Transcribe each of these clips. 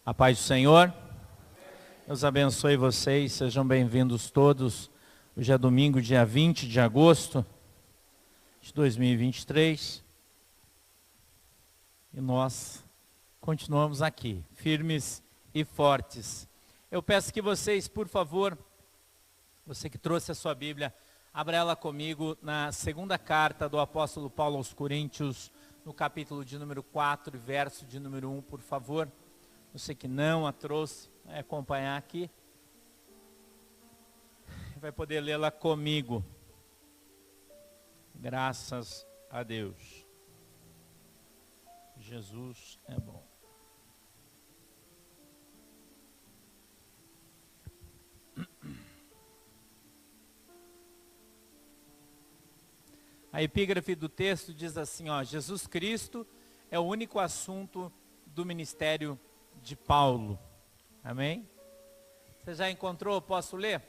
A paz do Senhor. Deus abençoe vocês, sejam bem-vindos todos. Hoje é domingo, dia 20 de agosto de 2023. E nós continuamos aqui, firmes e fortes. Eu peço que vocês, por favor, você que trouxe a sua Bíblia, abra ela comigo na segunda carta do apóstolo Paulo aos Coríntios, no capítulo de número 4, verso de número 1, por favor. Você que não a trouxe, vai acompanhar aqui. Vai poder lê-la comigo. Graças a Deus. Jesus é bom. A epígrafe do texto diz assim, Jesus Cristo é o único assunto do ministério de Paulo. Amém? Você já encontrou? Posso ler?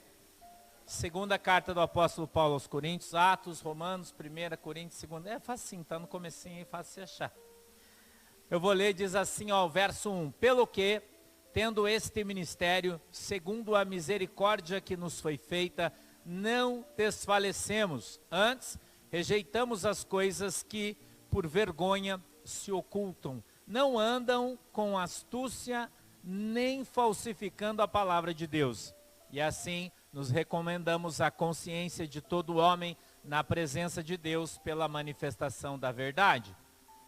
Segunda carta do apóstolo Paulo aos Coríntios, Atos, Romanos, 1 Coríntios, 2. É facinho, está no comecinho aí, fácil de achar. Eu vou ler, diz assim, verso 1. Pelo que, tendo este ministério, segundo a misericórdia que nos foi feita, não desfalecemos. Antes, rejeitamos as coisas que, por vergonha, se ocultam. Não andam com astúcia, nem falsificando a palavra de Deus. E assim, nos recomendamos a consciência de todo homem na presença de Deus pela manifestação da verdade.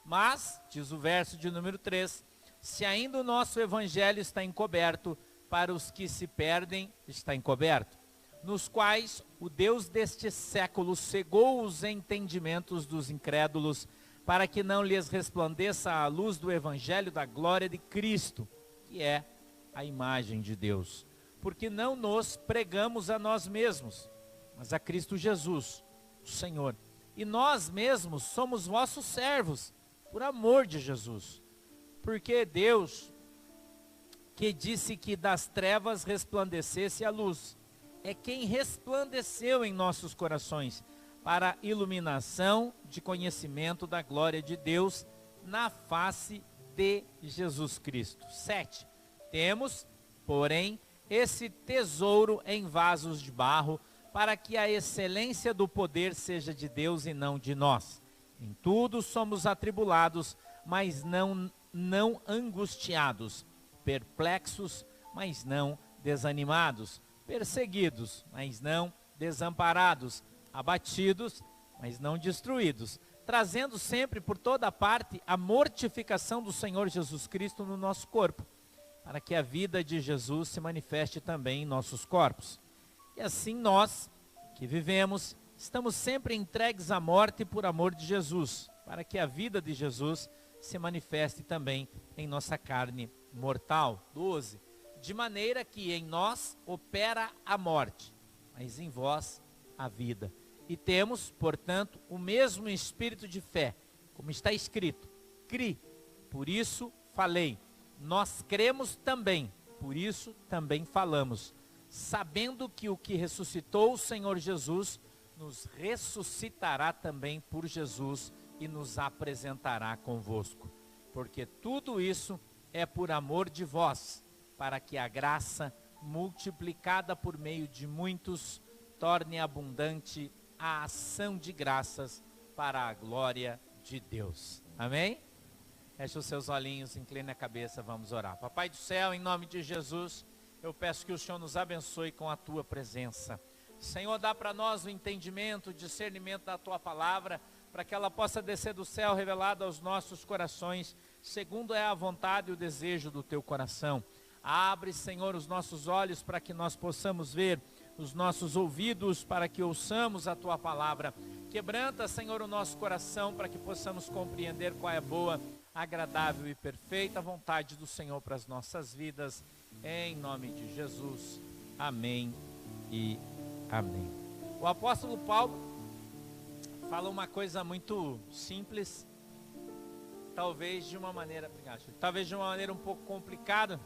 Mas, diz o verso de número 3, se ainda o nosso evangelho está encoberto, para os que se perdem está encoberto, nos quais o Deus deste século cegou os entendimentos dos incrédulos, para que não lhes resplandeça a luz do evangelho da glória de Cristo, que é a imagem de Deus. Porque não nos pregamos a nós mesmos, mas a Cristo Jesus, o Senhor. E nós mesmos somos vossos servos, por amor de Jesus. Porque Deus, que disse que das trevas resplandecesse a luz, é quem resplandeceu em nossos corações, para a iluminação de conhecimento da glória de Deus na face de Jesus Cristo. 7. Temos, porém, esse tesouro em vasos de barro, para que a excelência do poder seja de Deus e não de nós. Em tudo somos atribulados, mas não angustiados, perplexos, mas não desanimados, perseguidos, mas não desamparados, abatidos, mas não destruídos, trazendo sempre por toda parte a mortificação do Senhor Jesus Cristo no nosso corpo, para que a vida de Jesus se manifeste também em nossos corpos. E assim nós, que vivemos, estamos sempre entregues à morte por amor de Jesus, para que a vida de Jesus se manifeste também em nossa carne mortal. 12. De maneira que em nós opera a morte, mas em vós a vida. E temos, portanto, o mesmo espírito de fé, como está escrito, cri, por isso falei. Nós cremos também, por isso também falamos, sabendo que o que ressuscitou o Senhor Jesus, nos ressuscitará também por Jesus e nos apresentará convosco. Porque tudo isso é por amor de vós, para que a graça, multiplicada por meio de muitos, torne abundante a ação de graças para a glória de Deus. Amém? Feche os seus olhinhos, incline a cabeça, vamos orar. Papai do céu, em nome de Jesus, eu peço que o Senhor nos abençoe com a tua presença. Senhor, dá para nós o entendimento, o discernimento da tua palavra, para que ela possa descer do céu revelada aos nossos corações, segundo é a vontade e o desejo do teu coração. Abre, Senhor, os nossos olhos para que nós possamos ver, os nossos ouvidos para que ouçamos a tua palavra. Quebranta, Senhor, o nosso coração para que possamos compreender qual é a boa, agradável e perfeita vontade do Senhor para as nossas vidas. Em nome de Jesus. Amém e amém. O apóstolo Paulo fala uma coisa muito simples, talvez de uma maneira um pouco complicada.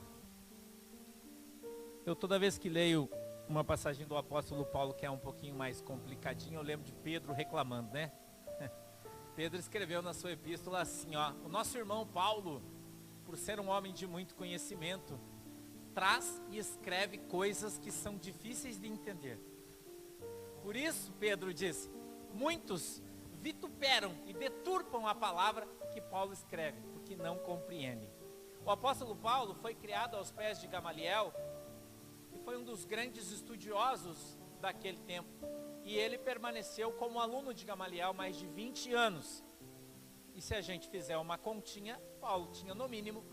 Eu toda vez que leio uma passagem do apóstolo Paulo que é um pouquinho mais complicadinho, eu lembro de Pedro reclamando, né? Pedro escreveu na sua epístola assim, o nosso irmão Paulo, por ser um homem de muito conhecimento, traz e escreve coisas que são difíceis de entender. Por isso, Pedro disse, muitos vituperam e deturpam a palavra que Paulo escreve, porque não compreendem. O apóstolo Paulo foi criado aos pés de Gamaliel, e foi um dos grandes estudiosos daquele tempo. E ele permaneceu como aluno de Gamaliel mais de 20 anos. E se a gente fizer uma continha, Paulo tinha no mínimo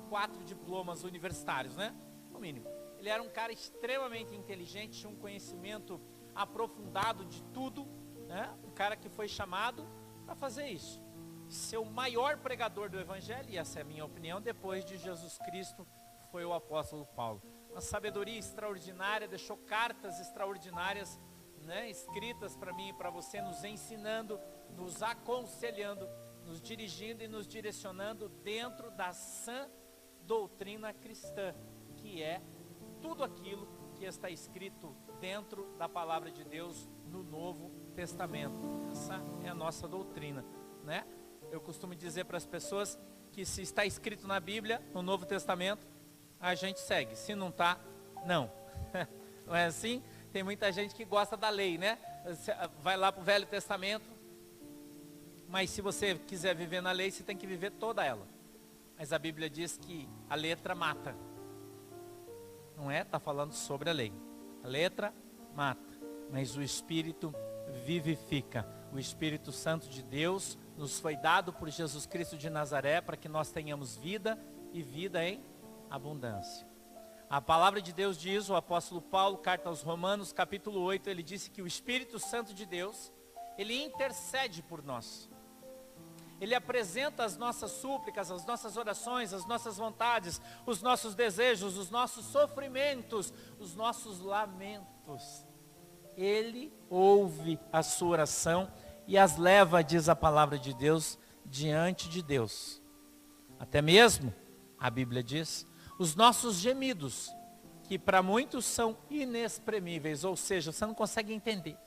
4 diplomas universitários, né? No mínimo. Ele era um cara extremamente inteligente, tinha um conhecimento aprofundado de tudo, né? Um cara que foi chamado para fazer isso. Ser o maior pregador do evangelho, e essa é a minha opinião, depois de Jesus Cristo, foi o apóstolo Paulo. Uma sabedoria extraordinária, deixou cartas extraordinárias, né, escritas para mim e para você, nos ensinando, nos aconselhando, nos dirigindo e nos direcionando dentro da sã doutrina cristã, que é tudo aquilo que está escrito dentro da palavra de Deus no Novo Testamento. Essa é a nossa doutrina, né? Eu costumo dizer para as pessoas que se está escrito na Bíblia, no Novo Testamento, a gente segue. Se não está, não. Não é assim? Tem muita gente que gosta da lei, né? Vai lá para o Velho Testamento, mas se você quiser viver na lei, você tem que viver toda ela. Mas a Bíblia diz que a letra mata. Não é? Está falando sobre a lei. A letra mata, mas o Espírito vivifica. O Espírito Santo de Deus nos foi dado por Jesus Cristo de Nazaré para que nós tenhamos vida e vida em abundância. A palavra de Deus diz, o apóstolo Paulo, carta aos Romanos, capítulo 8, ele disse que o Espírito Santo de Deus, ele intercede por nós. Ele apresenta as nossas súplicas, as nossas orações, as nossas vontades, os nossos desejos, os nossos sofrimentos, os nossos lamentos. Ele ouve a sua oração e as leva, diz a palavra de Deus, diante de Deus. Até mesmo, a Bíblia diz, os nossos gemidos, que para muitos são inexprimíveis, ou seja, você não consegue entender.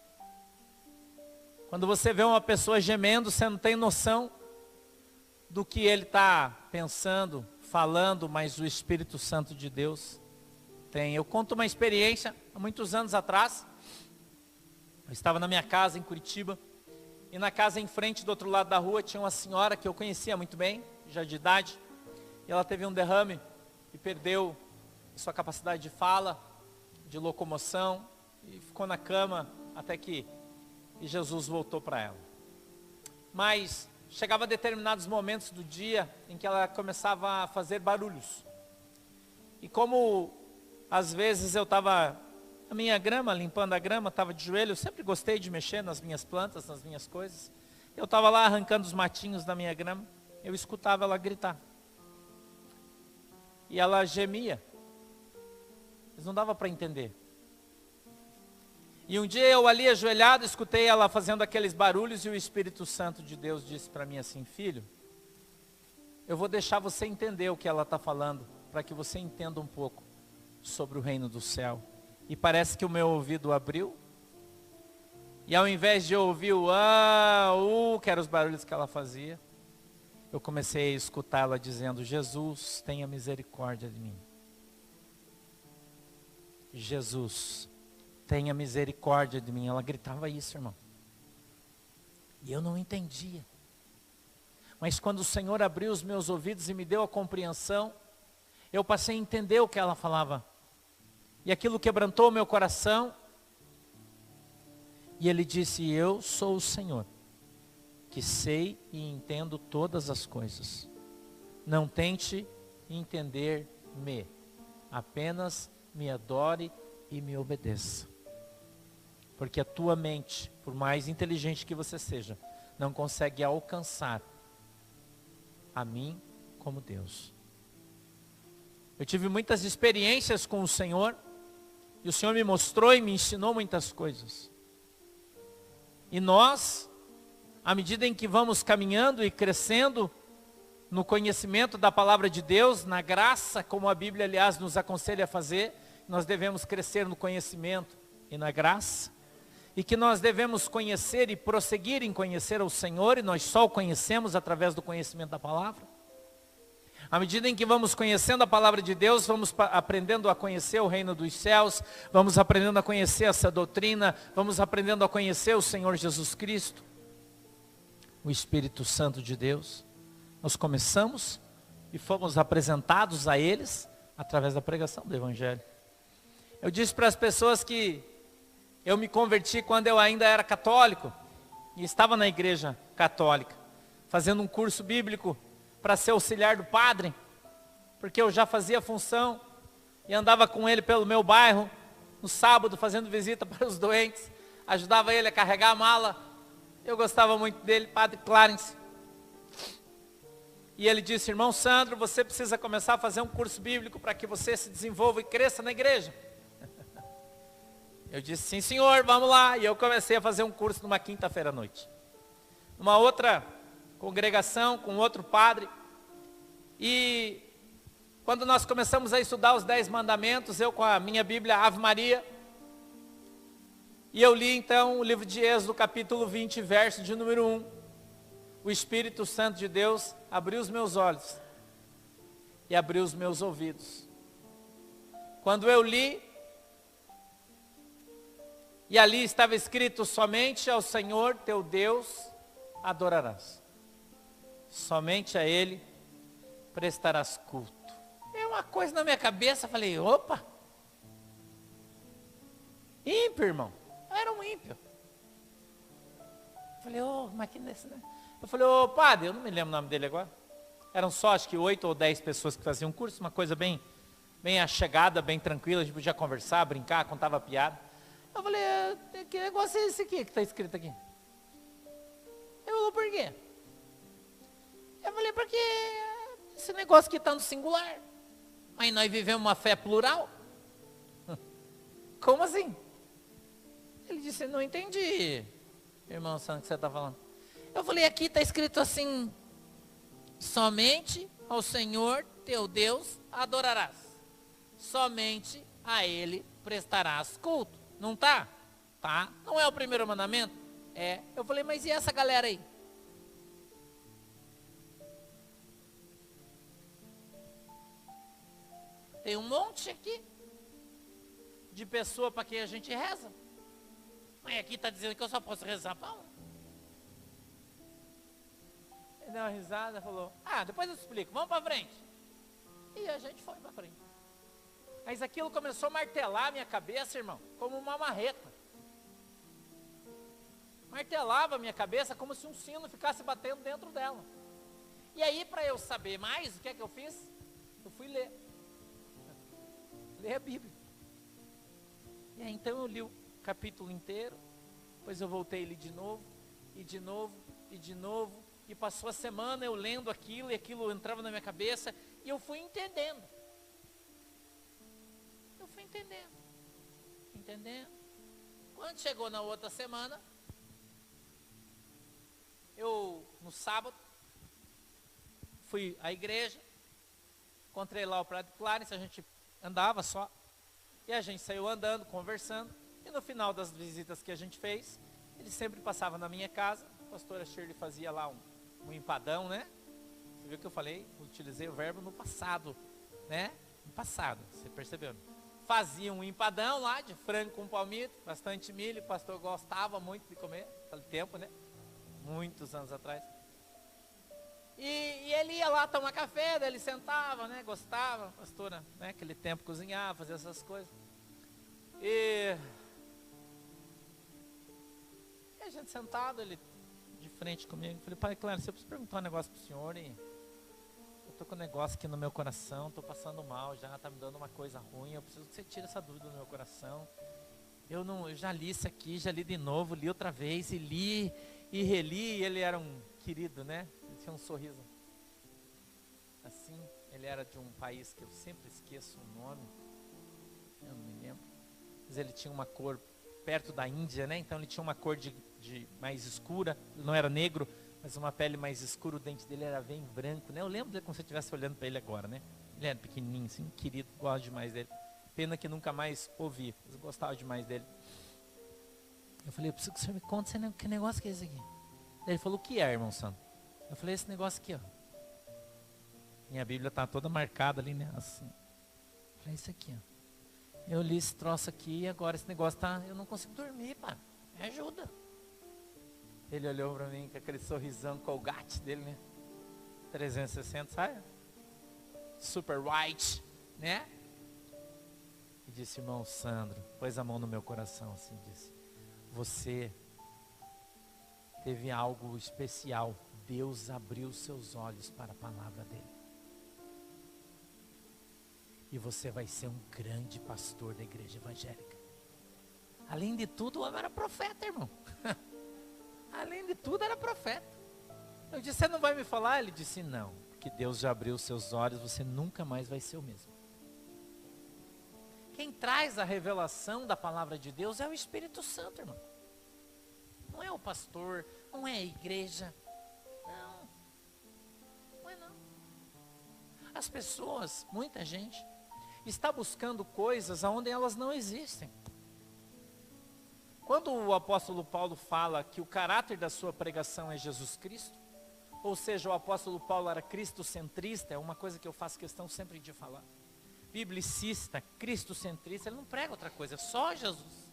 Quando você vê uma pessoa gemendo, você não tem noção do que ele está pensando, falando, mas o Espírito Santo de Deus tem. Eu conto uma experiência, há muitos anos atrás, eu estava na minha casa em Curitiba, e na casa em frente, do outro lado da rua, tinha uma senhora que eu conhecia muito bem, já de idade, e ela teve um derrame e perdeu sua capacidade de fala, de locomoção, e ficou na cama até que Jesus voltou para ela. Mas chegava a determinados momentos do dia em que ela começava a fazer barulhos. E como às vezes eu estava na minha grama, limpando a grama, estava de joelho, eu sempre gostei de mexer nas minhas plantas, nas minhas coisas. Eu estava lá arrancando os matinhos da minha grama, eu escutava ela gritar. E ela gemia. Mas não dava para entender. E um dia eu ali ajoelhado, escutei ela fazendo aqueles barulhos e o Espírito Santo de Deus disse para mim assim, filho, eu vou deixar você entender o que ela está falando, para que você entenda um pouco sobre o reino do céu. E parece que o meu ouvido abriu, e ao invés de ouvir o que eram os barulhos que ela fazia, eu comecei a escutá-la dizendo, Jesus, tenha misericórdia de mim. Jesus, tenha misericórdia de mim. Ela gritava isso, irmão. E eu não entendia. Mas quando o Senhor abriu os meus ouvidos e me deu a compreensão, eu passei a entender o que ela falava. E aquilo quebrantou o meu coração. E ele disse, eu sou o Senhor, que sei e entendo todas as coisas. Não tente entender-me. Apenas me adore e me obedeça. Porque a tua mente, por mais inteligente que você seja, não consegue alcançar a mim como Deus. Eu tive muitas experiências com o Senhor, e o Senhor me mostrou e me ensinou muitas coisas. E nós, à medida em que vamos caminhando e crescendo no conhecimento da palavra de Deus, na graça, como a Bíblia, aliás, nos aconselha a fazer, nós devemos crescer no conhecimento e na graça, e que nós devemos conhecer e prosseguir em conhecer o Senhor, e nós só o conhecemos através do conhecimento da palavra. À medida em que vamos conhecendo a palavra de Deus, vamos aprendendo a conhecer o reino dos céus, vamos aprendendo a conhecer essa doutrina, vamos aprendendo a conhecer o Senhor Jesus Cristo, o Espírito Santo de Deus. Nós começamos e fomos apresentados a eles através da pregação do Evangelho. Eu disse para as pessoas que eu me converti quando eu ainda era católico e estava na igreja católica, fazendo um curso bíblico para ser auxiliar do padre, porque eu já fazia função e andava com ele pelo meu bairro, no sábado, fazendo visita para os doentes, ajudava ele a carregar a mala. Eu gostava muito dele, Padre Clarence. E ele disse: irmão Sandro, você precisa começar a fazer um curso bíblico para que você se desenvolva e cresça na igreja. Eu disse: sim senhor, vamos lá. E eu comecei a fazer um curso numa quinta-feira à noite, numa outra congregação, com outro padre. E quando nós começamos a estudar os 10 mandamentos, eu com a minha Bíblia Ave Maria, e eu li então o livro de Êxodo, capítulo 20, verso de número 1. O Espírito Santo de Deus abriu os meus olhos e abriu os meus ouvidos. Quando eu li, e ali estava escrito: somente ao Senhor teu Deus adorarás, somente a Ele prestarás culto. É uma coisa na minha cabeça, falei: opa, ímpio, irmão. Eu era um ímpio. Falei: mas que nesse, né? Eu falei: padre, eu não me lembro o nome dele agora. Eram só acho que 8 ou 10 pessoas que faziam curso, uma coisa bem achegada, bem tranquila, a gente podia conversar, brincar, contava piada. Eu falei: que negócio é esse aqui que está escrito aqui? Eu falei: por quê? Eu falei: porque esse negócio aqui está no singular, mas nós vivemos uma fé plural. Como assim? Ele disse: não entendi, irmão Santo, o que você está falando. Eu falei: aqui está escrito assim: somente ao Senhor teu Deus adorarás, somente a Ele prestarás culto. Não está? Tá. Não é o primeiro mandamento? É. Eu falei: mas e essa galera aí? Tem um monte aqui de pessoa para quem a gente reza. Mas aqui está dizendo que eu só posso rezar para um. Ele deu uma risada e falou: depois eu explico, vamos para frente. E a gente foi para frente. Mas aquilo começou a martelar a minha cabeça, irmão, como uma marreta. Martelava a minha cabeça como se um sino ficasse batendo dentro dela. E aí, para eu saber mais, o que é que eu fiz? Eu fui ler. Ler a Bíblia. E aí, então eu li o capítulo inteiro, depois eu voltei a ler de novo, e de novo, e de novo, e passou a semana eu lendo aquilo, e aquilo entrava na minha cabeça, e eu fui entendendo. Entendendo. Quando chegou na outra semana, eu, no sábado, fui à igreja, encontrei lá o Padre Clarence, a gente andava só, e a gente saiu andando, conversando, e no final das visitas que a gente fez, ele sempre passava na minha casa, a pastora Shirley fazia lá um empadão, né? Você viu que eu falei, utilizei o verbo no passado, né? No passado, você percebeu? Fazia um empadão lá de frango com palmito, bastante milho, o pastor gostava muito de comer, naquele tempo, né? Muitos anos atrás. E ele ia lá tomar café, daí ele sentava, né? Gostava, a pastora, né? Aquele tempo cozinhava, fazia essas coisas. E a gente sentado, ele de frente comigo, falei: pai, claro, eu preciso perguntar um negócio pro senhor, e eu tô com um negócio aqui no meu coração, tô passando mal, já tá me dando uma coisa ruim, eu preciso que você tire essa dúvida do meu coração. Eu já li isso aqui, já li de novo, li outra vez, e li, e reli, e ele era um querido, né? Ele tinha um sorriso assim, ele era de um país que eu sempre esqueço o nome, eu não me lembro, mas ele tinha uma cor perto da Índia, né? Então ele tinha uma cor de mais escura, não era negro, mas uma pele mais escura, o dente dele era bem branco, né? Eu lembro dele como se eu estivesse olhando para ele agora, né? Ele era pequenininho, assim, querido, gosto demais dele. Pena que nunca mais ouvi, mas eu gostava demais dele. Eu falei: eu preciso que o senhor me conte que negócio que é esse aqui. Ele falou: o que é, irmão Santo? Eu falei: esse negócio aqui, ó. Minha Bíblia está toda marcada ali, né? Assim. Falei, isso aqui, ó. Eu li esse troço aqui e agora esse negócio tá... Eu não consigo dormir, pá. Me ajuda. Ele olhou para mim com aquele sorrisão Colgate dele, né? 360, sabe? Super white, né? E disse, irmão Sandro, pôs a mão no meu coração assim, disse, você teve algo especial. Deus abriu seus olhos para a palavra dele. E você vai ser um grande pastor da igreja evangélica. Além de tudo, o homem era profeta, irmão. Além de tudo, era profeta. Eu disse, você não vai me falar? Ele disse, não, porque Deus já abriu seus olhos, você nunca mais vai ser o mesmo. Quem traz a revelação da palavra de Deus é o Espírito Santo, irmão. Não é o pastor, não é a igreja. Não é não. As pessoas, muita gente, está buscando coisas onde elas não existem. Quando o apóstolo Paulo fala que o caráter da sua pregação é Jesus Cristo, ou seja, o apóstolo Paulo era cristocentrista, é uma coisa que eu faço questão sempre de falar. Biblicista, cristocentrista, ele não prega outra coisa, é só Jesus.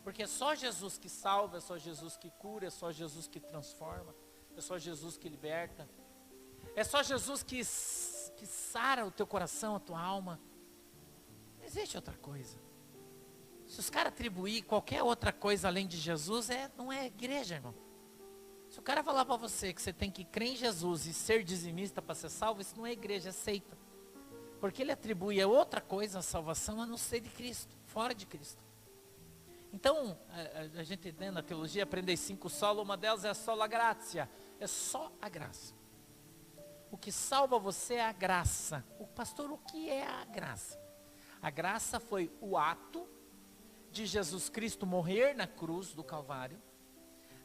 Porque é só Jesus que salva, é só Jesus que cura, é só Jesus que transforma, é só Jesus que liberta. É só Jesus que sara o teu coração, a tua alma. Não existe outra coisa. Se os caras atribuir qualquer outra coisa além de Jesus, não é igreja, irmão. Se o cara falar para você que você tem que crer em Jesus e ser dizimista para ser salvo, isso não é igreja, é seita. Porque ele atribui a outra coisa a salvação a não ser de Cristo, fora de Cristo. Então, a gente dentro da teologia aprende 5 solas, uma delas é a sola gratia, é só a graça. O que salva você é a graça. O pastor, o que é a graça? A graça foi o ato de Jesus Cristo morrer na cruz do Calvário,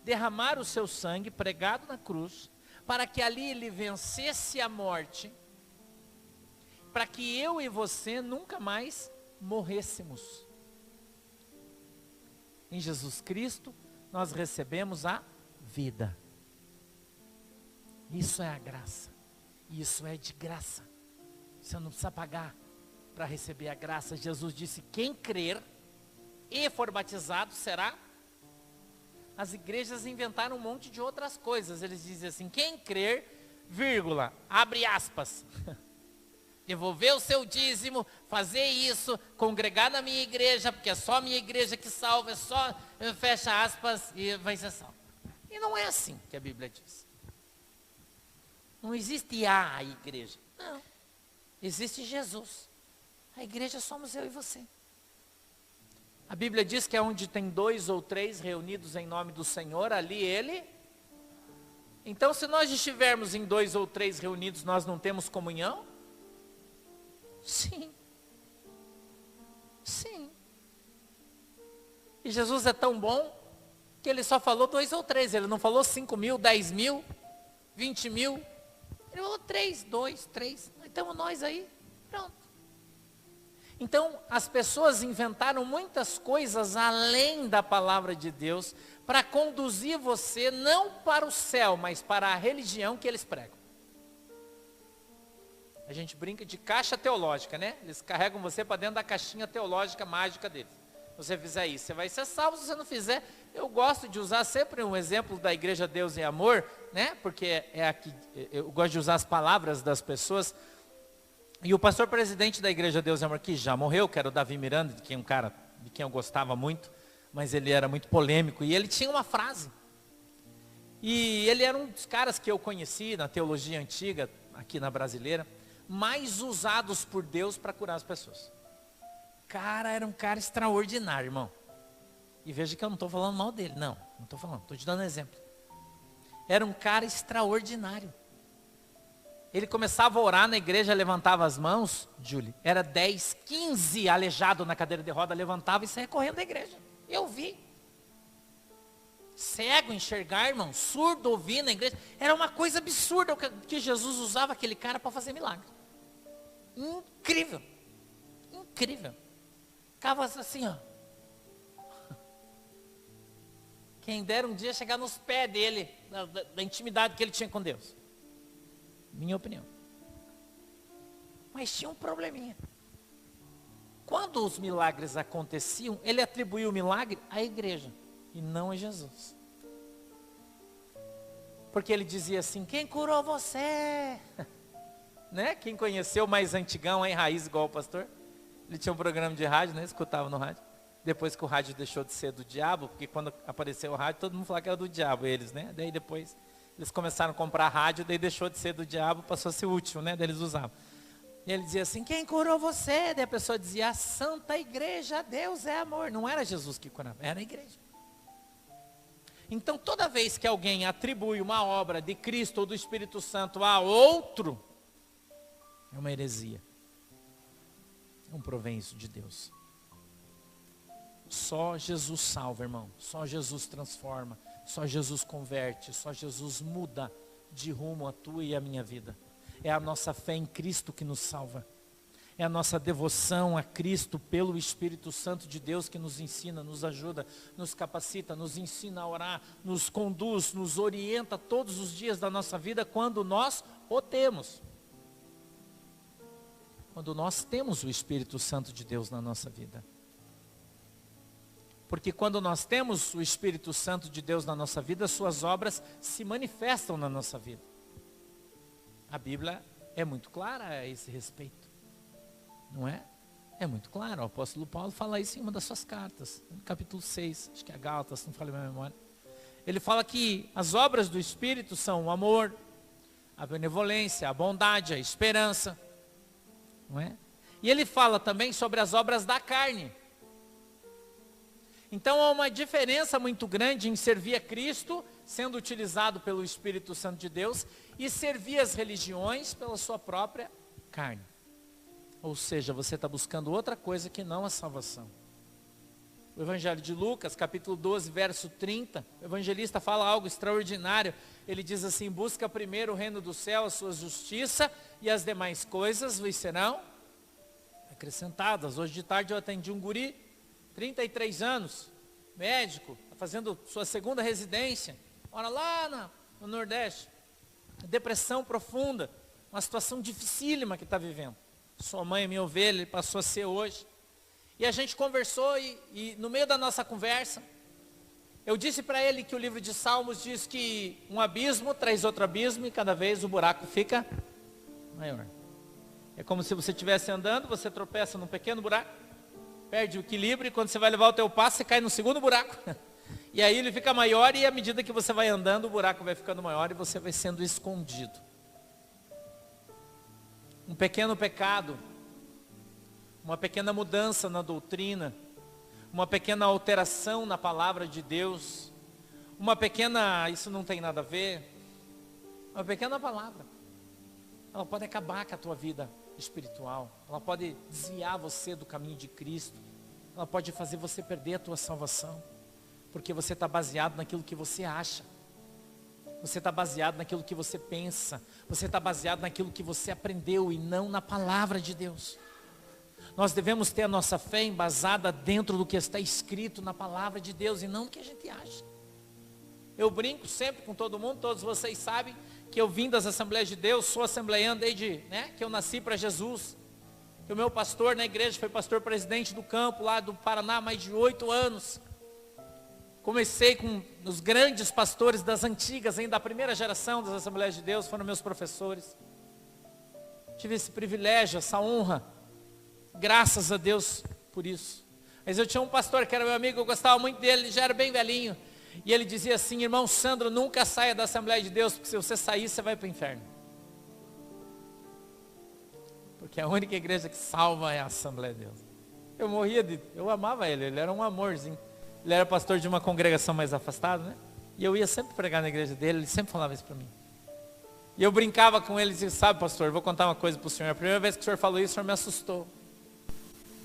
derramar o seu sangue pregado na cruz, para que ali ele vencesse a morte, para que eu e você nunca mais morrêssemos. Em Jesus Cristo nós recebemos a vida. Isso é a graça. Isso é de graça. Você não precisa pagar para receber a graça. Jesus disse, quem crer e for batizado será. As igrejas inventaram um monte de outras coisas. Eles dizem assim, quem crer, vírgula, abre aspas, devolver o seu dízimo, fazer isso, congregar na minha igreja, porque é só a minha igreja que salva, é só, fecha aspas, e vai ser salvo. E não é assim que a Bíblia diz. Não existe a igreja. Não. Existe Jesus. A igreja somos eu e você. A Bíblia diz que é onde tem 2 ou 3 reunidos em nome do Senhor, ali ele. Então, se nós estivermos em 2 ou 3 reunidos, nós não temos comunhão? Sim. Sim. E Jesus é tão bom que ele só falou 2 ou 3. Ele não falou 5 mil, 10 mil, 20 mil. Ele falou 3, 2, 3. Então nós aí, pronto. Então as pessoas inventaram muitas coisas além da palavra de Deus para conduzir você não para o céu, mas para a religião que eles pregam. A gente brinca de caixa teológica, né? Eles carregam você para dentro da caixinha teológica mágica deles. Se você fizer isso, você vai ser salvo. Se você não fizer, eu gosto de usar sempre um exemplo da Igreja Deus em Amor, né? Porque é aqui, eu gosto de usar as palavras das pessoas. E o pastor presidente da Igreja Deus em Amor, que já morreu, que era o Davi Miranda, de quem um cara de quem eu gostava muito, mas ele era muito polêmico, e ele tinha uma frase. E ele era um dos caras que eu conheci na teologia antiga, aqui na brasileira, mais usados por Deus para curar as pessoas. Cara, era um cara extraordinário, irmão. E veja que eu não estou falando mal dele, não estou falando, estou te dando um exemplo. Era um cara extraordinário. Ele começava a orar na igreja, levantava as mãos, Julie, era 10, 15 aleijado na cadeira de roda, levantava e saia correndo da igreja. Eu vi. Cego enxergar, irmão, surdo ouvir na igreja. Era uma coisa absurda que Jesus usava aquele cara para fazer milagre. Incrível. Incrível. Ficava assim, ó. Quem dera um dia chegar nos pés dele, da intimidade que ele tinha com Deus. Minha opinião. Mas tinha um probleminha. Quando os milagres aconteciam, ele atribuiu o milagre à igreja e não a Jesus. Porque ele dizia assim, quem curou você? Né? Quem conheceu mais antigão, hein? Raiz igual o pastor. Ele tinha um programa de rádio, né? Escutava no rádio. Depois que o rádio deixou de ser do diabo, porque quando apareceu o rádio, todo mundo falava que era do diabo, eles, né? Daí depois eles começaram a comprar rádio, daí deixou de ser do diabo, passou a ser útil, né? Daí eles usavam. E ele dizia assim, quem curou você? Daí a pessoa dizia, a Santa Igreja, Deus é amor. Não era Jesus que curava, era a igreja. Então toda vez que alguém atribui uma obra de Cristo ou do Espírito Santo a outro, é uma heresia. Não provém isso de Deus. Só Jesus salva, irmão. Só Jesus transforma. Só Jesus converte. Só Jesus muda de rumo a tua e a minha vida. É a nossa fé em Cristo que nos salva. É a nossa devoção a Cristo pelo Espírito Santo de Deus que nos ensina, nos ajuda, nos capacita, nos ensina a orar, nos conduz, nos orienta todos os dias da nossa vida quando nós o temos. Quando nós temos o Espírito Santo de Deus na nossa vida. Porque quando nós temos o Espírito Santo de Deus na nossa vida, suas obras se manifestam na nossa vida. A Bíblia é muito clara a esse respeito. Não é? É muito claro. O apóstolo Paulo fala isso em uma das suas cartas. No capítulo 6, acho que é Gálatas, se não falha a minha memória. Ele fala que as obras do Espírito são o amor, a benevolência, a bondade, a esperança. Não é? E ele fala também sobre as obras da carne. Então há uma diferença muito grande em servir a Cristo, sendo utilizado pelo Espírito Santo de Deus, e servir as religiões pela sua própria carne. Ou seja, você está buscando outra coisa que não a salvação. O Evangelho de Lucas, capítulo 12, verso 30, o evangelista fala algo extraordinário. Ele diz assim, busca primeiro o reino do céu, a sua justiça, e as demais coisas vos serão acrescentadas. Hoje de tarde eu atendi um guri, 33 anos, médico, fazendo sua segunda residência, mora lá no Nordeste, depressão profunda, uma situação dificílima que está vivendo. Sua mãe é minha ovelha, ele passou a ser hoje. E a gente conversou e no meio da nossa conversa, eu disse para ele que o livro de Salmos diz que um abismo traz outro abismo e cada vez o buraco fica maior. É como se você estivesse andando, você tropeça num pequeno buraco, perde o equilíbrio e quando você vai levar o teu passo, você cai no segundo buraco. E aí ele fica maior e à medida que você vai andando, o buraco vai ficando maior e você vai sendo escondido. Um pequeno pecado, uma pequena mudança na doutrina, uma pequena alteração na palavra de Deus, uma pequena, isso não tem nada a ver, uma pequena palavra, ela pode acabar com a tua vida espiritual, ela pode desviar você do caminho de Cristo, ela pode fazer você perder a tua salvação, porque você está baseado naquilo que você acha, você está baseado naquilo que você pensa, você está baseado naquilo que você aprendeu e não na palavra de Deus. Nós devemos ter a nossa fé embasada dentro do que está escrito na palavra de Deus e não no que a gente acha. Eu brinco sempre com todo mundo, todos vocês sabem que eu vim das Assembleias de Deus, sou assembleiano desde que eu nasci para Jesus. Que o meu pastor na igreja foi pastor presidente do campo lá do Paraná há mais de 8 anos. Comecei com os grandes pastores das antigas, ainda da primeira geração das Assembleias de Deus, foram meus professores. Tive esse privilégio, essa honra, graças a Deus por isso. Mas eu tinha um pastor que era meu amigo, eu gostava muito dele, ele já era bem velhinho. E ele dizia assim, irmão Sandro, nunca saia da Assembleia de Deus, porque se você sair, você vai para o inferno. Porque a única igreja que salva é a Assembleia de Deus. Eu amava ele era um amorzinho. Ele era pastor de uma congregação mais afastada, né? E eu ia sempre pregar na igreja dele, ele sempre falava isso para mim. E eu brincava com ele e dizia, sabe pastor, vou contar uma coisa para o senhor. A primeira vez que o senhor falou isso, o senhor me assustou.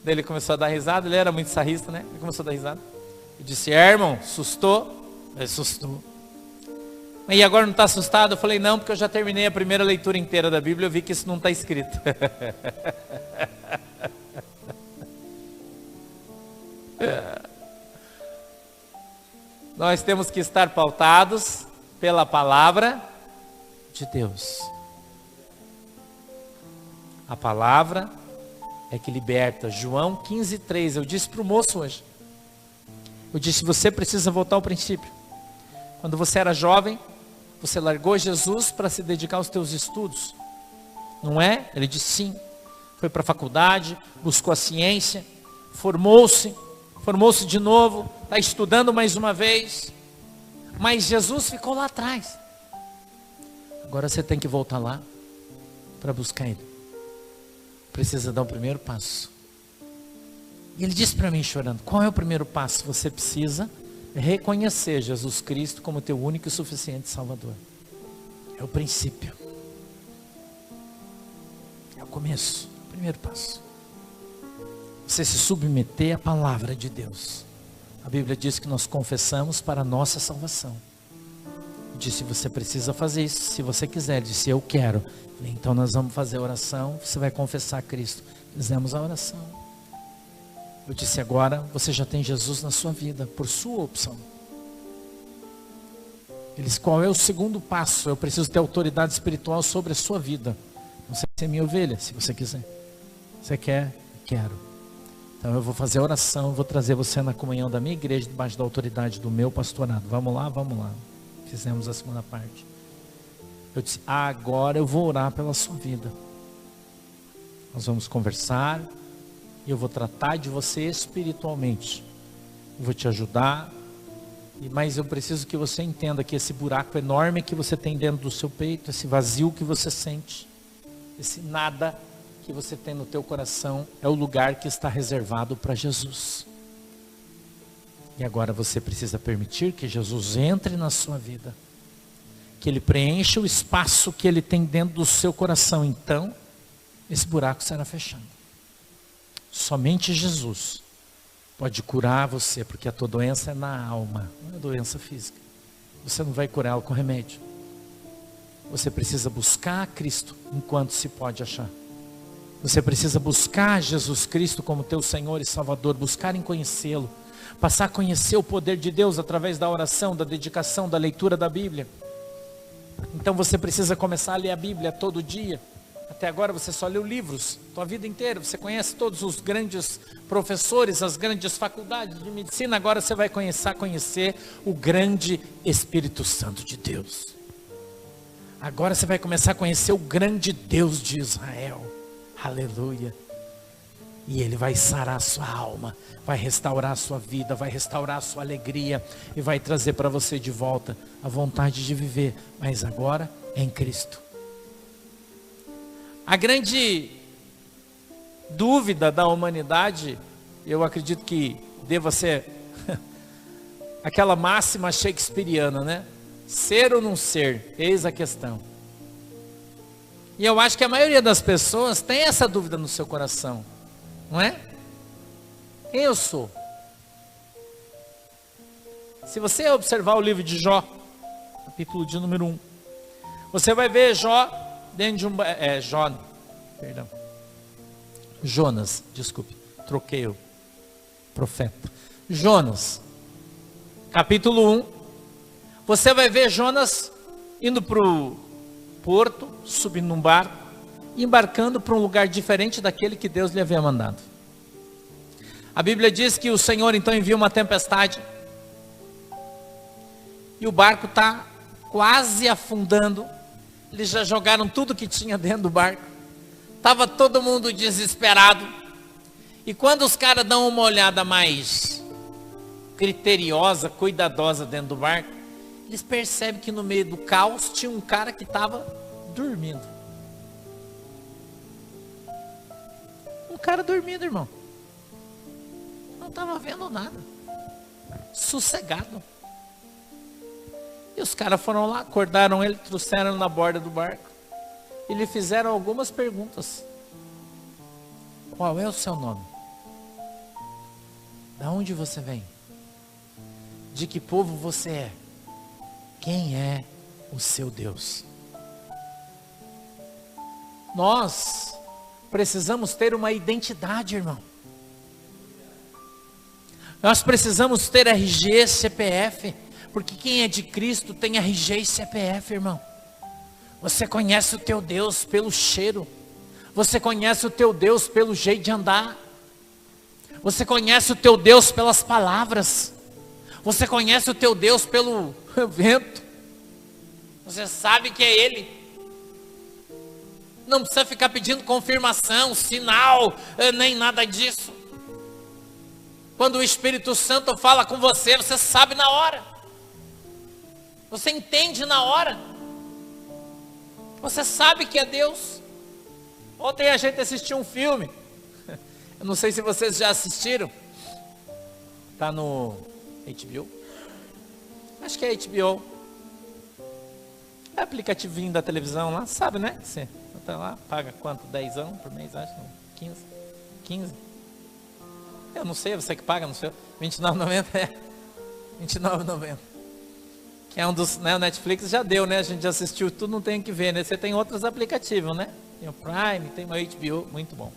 Daí ele começou a dar risada, ele era muito sarrista, né? Ele começou a dar risada. Eu disse, irmão, assustou? Ele assustou. E agora não está assustado? Eu falei, não, porque eu já terminei a primeira leitura inteira da Bíblia, eu vi que isso não está escrito. Nós temos que estar pautados pela palavra de Deus. A palavra é que liberta. João 15:3. Eu disse para o moço hoje. Eu disse, você precisa voltar ao princípio. Quando você era jovem, você largou Jesus para se dedicar aos teus estudos. Não é? Ele disse sim. Foi para a faculdade, buscou a ciência, formou-se de novo, está estudando mais uma vez. Mas Jesus ficou lá atrás. Agora você tem que voltar lá para buscar Ele. Precisa dar o primeiro passo. E ele disse para mim chorando, qual é o primeiro passo? Você precisa reconhecer Jesus Cristo como teu único e suficiente Salvador. É o princípio. É o começo, o primeiro passo. Você se submeter à palavra de Deus. A Bíblia diz que nós confessamos para a nossa salvação. Eu disse, você precisa fazer isso, se você quiser. Ele disse, eu quero. Então nós vamos fazer a oração, você vai confessar a Cristo. Fizemos a oração. Eu disse, agora você já tem Jesus na sua vida, por sua opção. Ele disse, qual é o segundo passo? Eu preciso ter autoridade espiritual sobre a sua vida. Não sei se é minha ovelha, se você quiser. Você quer? Quero. Então eu vou fazer a oração, vou trazer você na comunhão da minha igreja, debaixo da autoridade do meu pastorado. Vamos lá, vamos lá. Fizemos a segunda parte. Eu disse, agora eu vou orar pela sua vida. Nós vamos conversar. E eu vou tratar de você espiritualmente. Eu vou te ajudar. Mas eu preciso que você entenda que esse buraco enorme que você tem dentro do seu peito, esse vazio que você sente, esse nada que você tem no teu coração, é o lugar que está reservado para Jesus. E agora você precisa permitir que Jesus entre na sua vida. Que Ele preencha o espaço que Ele tem dentro do seu coração. Então, esse buraco será fechado. Somente Jesus pode curar você, porque a tua doença é na alma, não é doença física. Você não vai curá-la com remédio. Você precisa buscar a Cristo enquanto se pode achar. Você precisa buscar Jesus Cristo como teu Senhor e Salvador, buscar em conhecê-lo, passar a conhecer o poder de Deus através da oração, da dedicação, da leitura da Bíblia. Então você precisa começar a ler a Bíblia todo dia. Até agora você só leu livros, tua vida inteira, você conhece todos os grandes professores, as grandes faculdades de medicina, agora você vai conhecer o grande Espírito Santo de Deus. Agora você vai começar a conhecer o grande Deus de Israel, aleluia. E Ele vai sarar a sua alma, vai restaurar a sua vida, vai restaurar a sua alegria e vai trazer para você de volta a vontade de viver, mas agora em Cristo. A grande dúvida da humanidade, eu acredito que deva ser aquela máxima shakespeariana, né? Ser ou não ser, eis a questão. E eu acho que a maioria das pessoas tem essa dúvida no seu coração, não é? Quem eu sou? Se você observar o livro de Jó, capítulo de número 1, você vai ver Jó dentro de Jonas, desculpe, troquei o profeta. Jonas, capítulo 1, você vai ver Jonas indo para o porto, subindo num barco, embarcando para um lugar diferente daquele que Deus lhe havia mandado. A Bíblia diz que o Senhor então envia uma tempestade, e o barco está quase afundando. Eles já jogaram tudo que tinha dentro do barco. Estava todo mundo desesperado. E quando os caras dão uma olhada mais criteriosa, cuidadosa dentro do barco, eles percebem que no meio do caos tinha um cara que estava dormindo. Um cara dormindo, irmão. Não estava vendo nada. Sossegado. E os caras foram lá, acordaram ele, trouxeram ele na borda do barco. E lhe fizeram algumas perguntas. Qual é o seu nome? Da onde você vem? De que povo você é? Quem é o seu Deus? Nós precisamos ter uma identidade, irmão. Nós precisamos ter RG, CPF. Porque quem é de Cristo tem RG e CPF, irmão. Você conhece o teu Deus pelo cheiro. Você conhece o teu Deus pelo jeito de andar. Você conhece o teu Deus pelas palavras. Você conhece o teu Deus pelo vento. Você sabe que é Ele. Não precisa ficar pedindo confirmação, sinal, nem nada disso. Quando o Espírito Santo fala com você, você sabe na hora. Você entende na hora. Você sabe que é Deus. Ontem a gente assistiu um filme. Eu não sei se vocês já assistiram. Está no HBO. Acho que é HBO. É aplicativinho da televisão lá, sabe, né? Você tá lá, paga quanto? 10 anos por mês, acho? 15? Eu não sei, você que paga, não sei. R$29,90 é. R$29,90. Que é um dos, né, o Netflix já deu, né? A gente já assistiu tudo, não tem o que ver, né? Você tem outros aplicativos, né? Tem o Prime, tem o HBO, muito bom.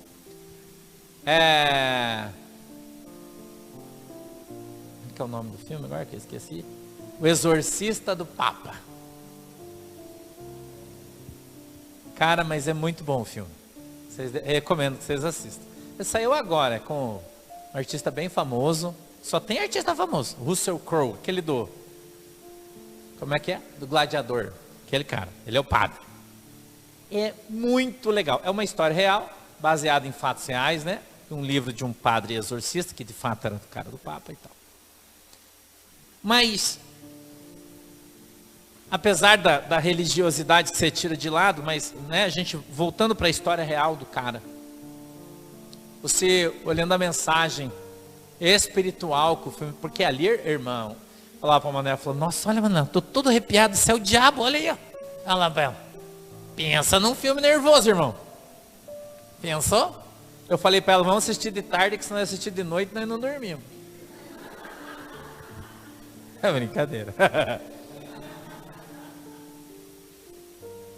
Qual é o nome do filme agora que eu esqueci? O Exorcista do Papa. Cara, mas é muito bom o filme. Recomendo que vocês assistam. Ele saiu agora, com um artista bem famoso. Só tem artista famoso. Russell Crowe, aquele do... Como é que é? Do Gladiador. Aquele cara, ele é o padre. É muito legal. É uma história real, baseada em fatos reais, né? Um livro de um padre exorcista, que de fato era o cara do Papa e tal. Mas, apesar da religiosidade que você tira de lado, mas, né, a gente voltando para a história real do cara, você olhando a mensagem espiritual que o filme, porque ali, irmão, falava para a Manuela, falou, nossa, olha, Manuela, estou todo arrepiado, isso é o diabo, olha aí, ó. Olha lá, Bela. Pensa num filme nervoso, irmão. Pensou? Eu falei para ela, vamos assistir de tarde, que se nós assistir de noite, nós não dormimos. É brincadeira.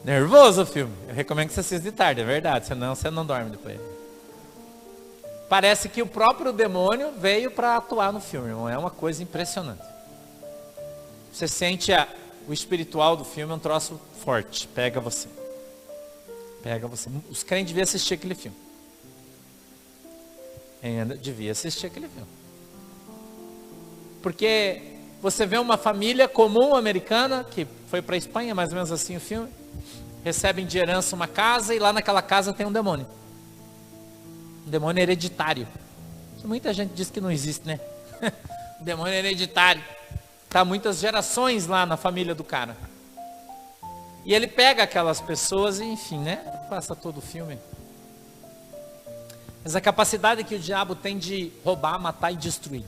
Nervoso o filme. Eu recomendo que você assista de tarde, é verdade. Senão você não dorme depois. Parece que o próprio demônio veio para atuar no filme, irmão. É uma coisa impressionante. Você sente o espiritual do filme, é um troço forte. Pega você. Pega você. Os crentes deviam assistir aquele filme. Ainda devia assistir aquele filme. Porque você vê uma família comum americana, que foi para a Espanha, mais ou menos assim o filme, recebem de herança uma casa e lá naquela casa tem um demônio. Um demônio hereditário. Que muita gente diz que não existe, né? Demônio hereditário. Está muitas gerações lá na família do cara. E ele pega aquelas pessoas e, enfim, né? Passa todo o filme. Mas a capacidade que o diabo tem de roubar, matar e destruir.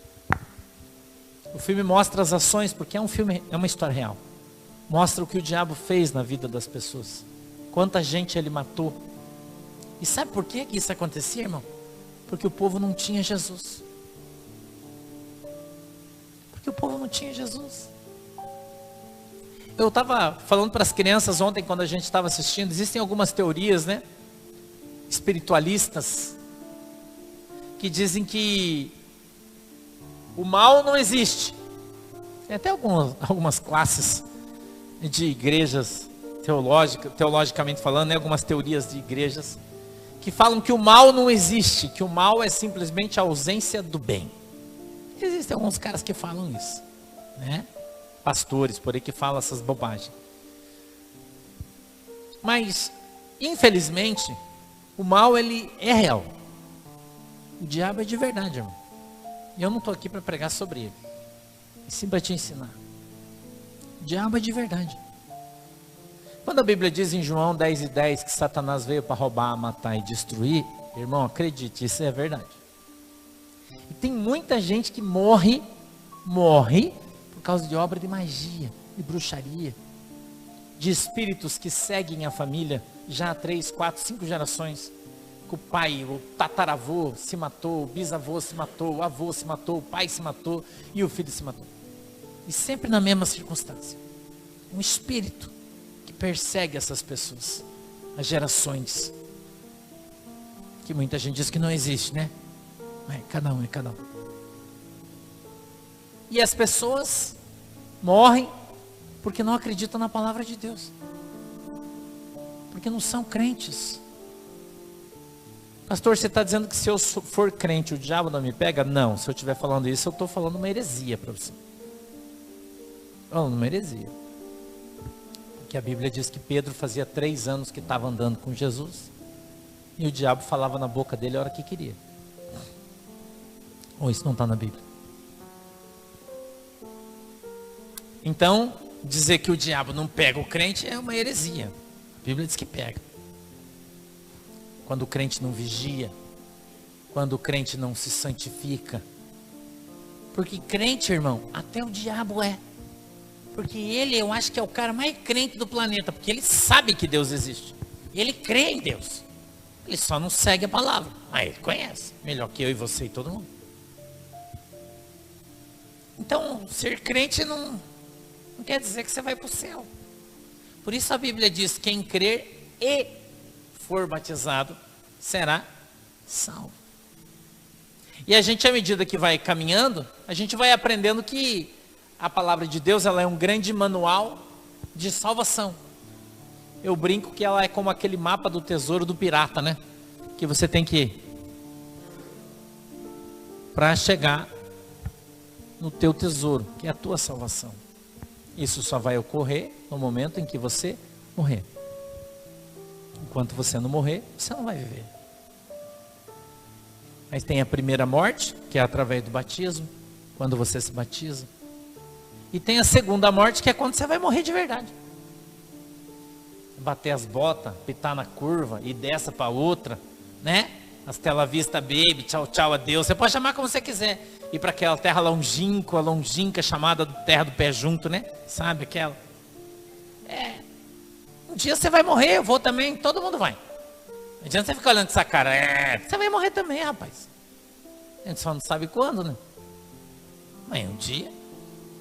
O filme mostra as ações, porque é um filme, é uma história real. Mostra o que o diabo fez na vida das pessoas. Quanta gente ele matou. E sabe por que isso acontecia, irmão? Porque o povo não tinha Jesus. Porque o povo não tinha Jesus. Eu estava falando para as crianças ontem, quando a gente estava assistindo, existem algumas teorias, né? Espiritualistas, que dizem que o mal não existe. Tem até algumas classes de igrejas teologicamente falando, né? Algumas teorias de igrejas que falam que o mal não existe, que o mal é simplesmente a ausência do bem. Existem alguns caras que falam isso, né? Pastores por aí que falam essas bobagens. Mas, infelizmente, o mal ele é real. O diabo é de verdade, irmão. E eu não estou aqui para pregar sobre ele, e sim para te ensinar. O diabo é de verdade. Quando a Bíblia diz em João 10:10 que Satanás veio para roubar, matar e destruir, irmão, acredite, isso é verdade. E tem muita gente que morre por causa de obra de magia, de bruxaria, de espíritos que seguem a família já há 3, 4, 5 gerações. Que o pai, o tataravô se matou, o bisavô se matou, o avô se matou, o pai se matou e o filho se matou. E sempre na mesma circunstância. Um espírito que persegue essas pessoas, as gerações. Que muita gente diz que não existe, né? Mas cada um é cada um. E as pessoas morrem porque não acreditam na palavra de Deus. Porque não são crentes. Pastor, você está dizendo que se eu for crente, o diabo não me pega? Não, se eu estiver falando isso, eu estou falando uma heresia para você. Falando uma heresia. Porque a Bíblia diz que Pedro fazia 3 anos que estava andando com Jesus, e o diabo falava na boca dele a hora que queria. Ou isso não está na Bíblia? Então, dizer que o diabo não pega o crente é uma heresia. A Bíblia diz que pega. Quando o crente não vigia, quando o crente não se santifica. Porque crente, irmão, até o diabo é. Porque ele, eu acho que é o cara mais crente do planeta, porque ele sabe que Deus existe. Ele crê em Deus. Ele só não segue a palavra, mas ele conhece, melhor que eu e você e todo mundo. Então, ser crente não quer dizer que você vai para o céu. Por isso a Bíblia diz, quem crer e for batizado, será salvo. E a gente, à medida que vai caminhando, a gente vai aprendendo que a palavra de Deus, ela é um grande manual de salvação. Eu brinco que ela é como aquele mapa do tesouro do pirata, né? Que você tem que ir para chegar no teu tesouro, que é a tua salvação. Isso só vai ocorrer no momento em que você morrer. Enquanto você não morrer, você não vai viver. Mas tem a primeira morte, que é através do batismo, quando você se batiza. E tem a segunda morte, que é quando você vai morrer de verdade. Bater as botas, pitar na curva e dessa para outra, né? Hasta la vista, baby, tchau, tchau, adeus. Você pode chamar como você quiser. Ir para aquela terra longínqua, chamada terra do pé junto, né? Sabe aquela? Um dia você vai morrer, eu vou também, todo mundo vai. Não adianta você ficar olhando essa cara. Você vai morrer também, rapaz. A gente só não sabe quando, né? Mas um dia,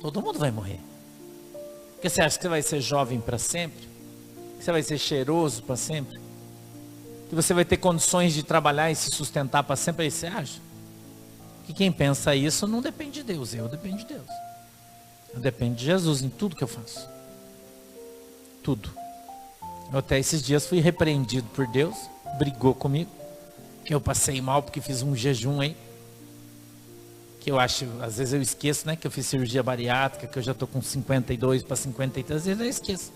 todo mundo vai morrer. Porque você acha que você vai ser jovem para sempre? Que você vai ser cheiroso para sempre? Que você vai ter condições de trabalhar e se sustentar para sempre? Aí você acha? Que quem pensa isso não depende de Deus, eu dependo de Deus. Eu dependo de Jesus em tudo que eu faço. Tudo. Eu até esses dias fui repreendido por Deus, brigou comigo, que eu passei mal porque fiz um jejum aí. Que eu acho, às vezes eu esqueço, né? Que eu fiz cirurgia bariátrica, que eu já estou com 52 para 53, às vezes eu esqueço.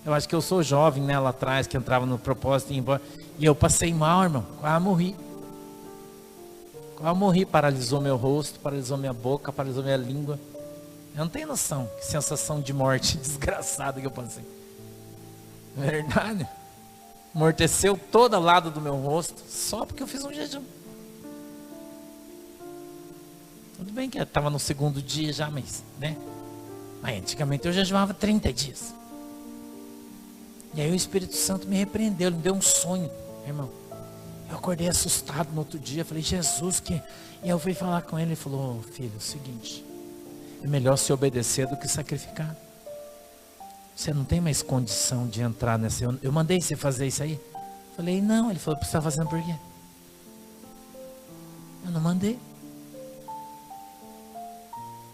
Eu acho que eu sou jovem, né? Lá atrás, que entrava no propósito e ia embora. E eu passei mal, irmão, quase morri. Quase morri, paralisou meu rosto, paralisou minha boca, paralisou minha língua. Eu não tenho noção, que sensação de morte desgraçada que eu passei. Verdade. Amorteceu todo lado do meu rosto, só porque eu fiz um jejum. Tudo bem que eu estava no segundo dia já, mas, né? Mas antigamente eu jejuava 30 dias. E aí o Espírito Santo me repreendeu, ele me deu um sonho, irmão. Eu acordei assustado no outro dia, falei, Jesus, que... E eu fui falar com ele, ele falou, filho, é o seguinte, é melhor se obedecer do que sacrificar. Você não tem mais condição de entrar nessa... Eu mandei você fazer isso aí? Falei, não. Ele falou, você está fazendo por quê? Eu não mandei.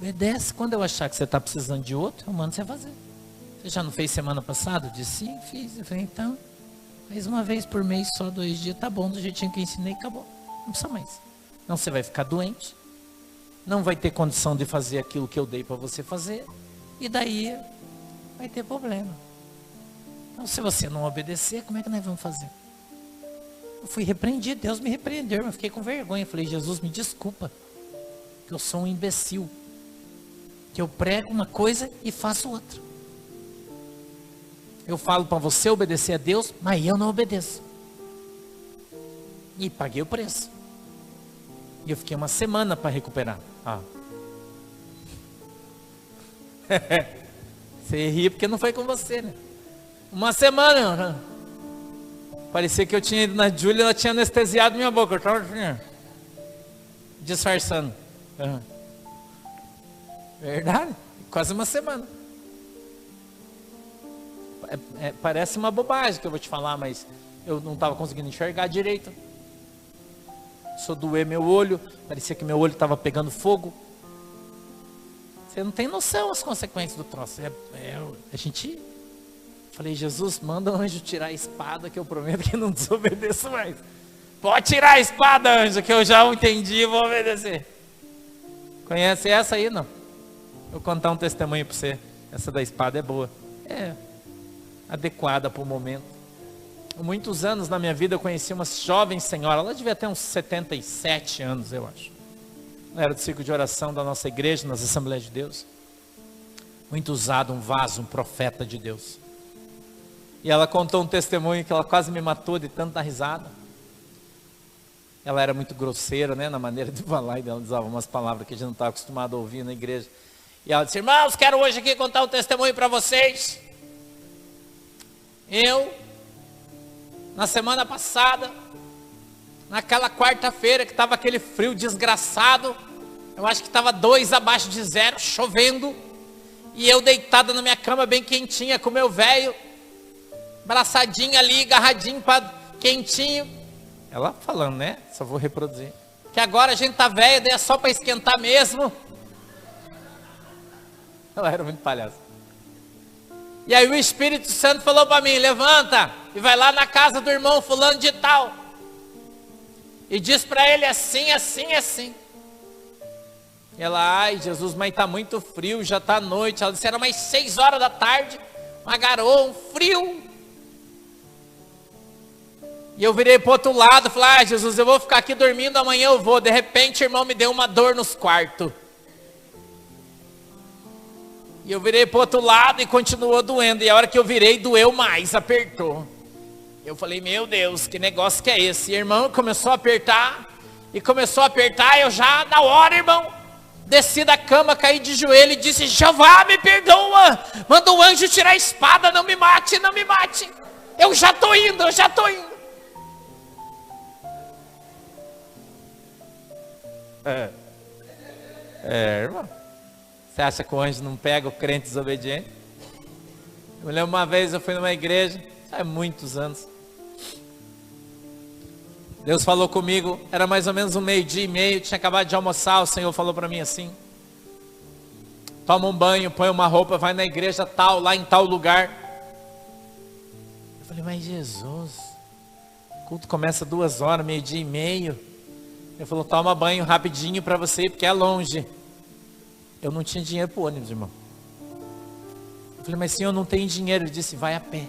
Obedece. Quando eu achar que você está precisando de outro, eu mando você fazer. Você já não fez semana passada? Eu disse, sim, fiz. Eu falei, então, faz uma vez por mês, só 2 dias. Tá bom, do jeitinho que eu ensinei, acabou. Não precisa mais. Não, você vai ficar doente. Não vai ter condição de fazer aquilo que eu dei para você fazer. E daí... vai ter problema. Então, se você não obedecer, como é que nós vamos fazer? Eu fui repreendido, Deus me repreendeu, eu fiquei com vergonha. Eu falei, Jesus, me desculpa, que eu sou um imbecil, que eu prego uma coisa e faço outra. Eu falo para você obedecer a Deus, mas eu não obedeço. E paguei o preço. E eu fiquei uma semana para recuperar. Você ri porque não foi com você, né? Uma semana. Parecia que eu tinha ido na Júlia, ela tinha anestesiado minha boca. Eu estava assim, disfarçando. Verdade? Quase uma semana. Parece uma bobagem que eu vou te falar, mas eu não estava conseguindo enxergar direito. Só doer meu olho. Parecia que meu olho estava pegando fogo. Você não tem noção das consequências do troço. A gente... Falei, Jesus, manda o anjo tirar a espada que eu prometo que não desobedeço mais. Pode tirar a espada, anjo, que eu já entendi e vou obedecer. Conhece essa aí, não? Vou contar um testemunho para você. Essa da espada é boa. É adequada para o momento. Há muitos anos na minha vida eu conheci uma jovem senhora. Ela devia ter uns 77 anos, eu acho. Ela era do círculo de oração da nossa igreja, nas Assembleias de Deus. Muito usado, um vaso, um profeta de Deus. E ela contou um testemunho que ela quase me matou de tanta risada. Ela era muito grosseira, né, na maneira de falar, e ela usava umas palavras que a gente não estava acostumado a ouvir na igreja. E ela disse: irmãos, quero hoje aqui contar um testemunho para vocês. Eu, na semana passada, naquela quarta-feira que estava aquele frio desgraçado, eu acho que estava 2 abaixo de 0, chovendo, e eu deitada na minha cama bem quentinha com meu velho, abraçadinho ali, agarradinho, quentinho. Ela falando, né? Só vou reproduzir. Que agora a gente tá velha, daí é só para esquentar mesmo. Ela era muito palhaça. E aí o Espírito Santo falou para mim: levanta e vai lá na casa do irmão fulano de tal. E diz para ele assim, assim, assim. E ela: ai Jesus, mas tá muito frio, já tá noite. Ela disse: era mais 6 horas da tarde, uma garoa, um frio. E eu virei para o outro lado, falei: ah Jesus, eu vou ficar aqui dormindo, amanhã eu vou. De repente o irmão me deu uma dor nos quartos. E eu virei para o outro lado e continuou doendo. E a hora que eu virei, doeu mais, apertou. Eu falei: meu Deus, que negócio que é esse? E o irmão começou a apertar, e começou a apertar. Eu já, na hora, irmão, desci da cama, caí de joelho e disse: Jeová, me perdoa. Manda o anjo tirar a espada, não me mate, não me mate. Eu já estou indo, eu já estou indo. Irmão, você acha que o anjo não pega o crente desobediente? Eu me lembro uma vez, eu fui numa igreja, há muitos anos. Deus falou comigo, era mais ou menos 12:30, tinha acabado de almoçar. O Senhor falou para mim assim: toma um banho, põe uma roupa, vai na igreja tal, lá em tal lugar. Eu falei: mas Jesus, o culto começa 2 horas, 12:30. Ele falou: toma banho rapidinho para você, porque é longe. Eu não tinha dinheiro para o ônibus, irmão. Eu falei: mas senhor, eu não tenho dinheiro. Ele disse: vai a pé.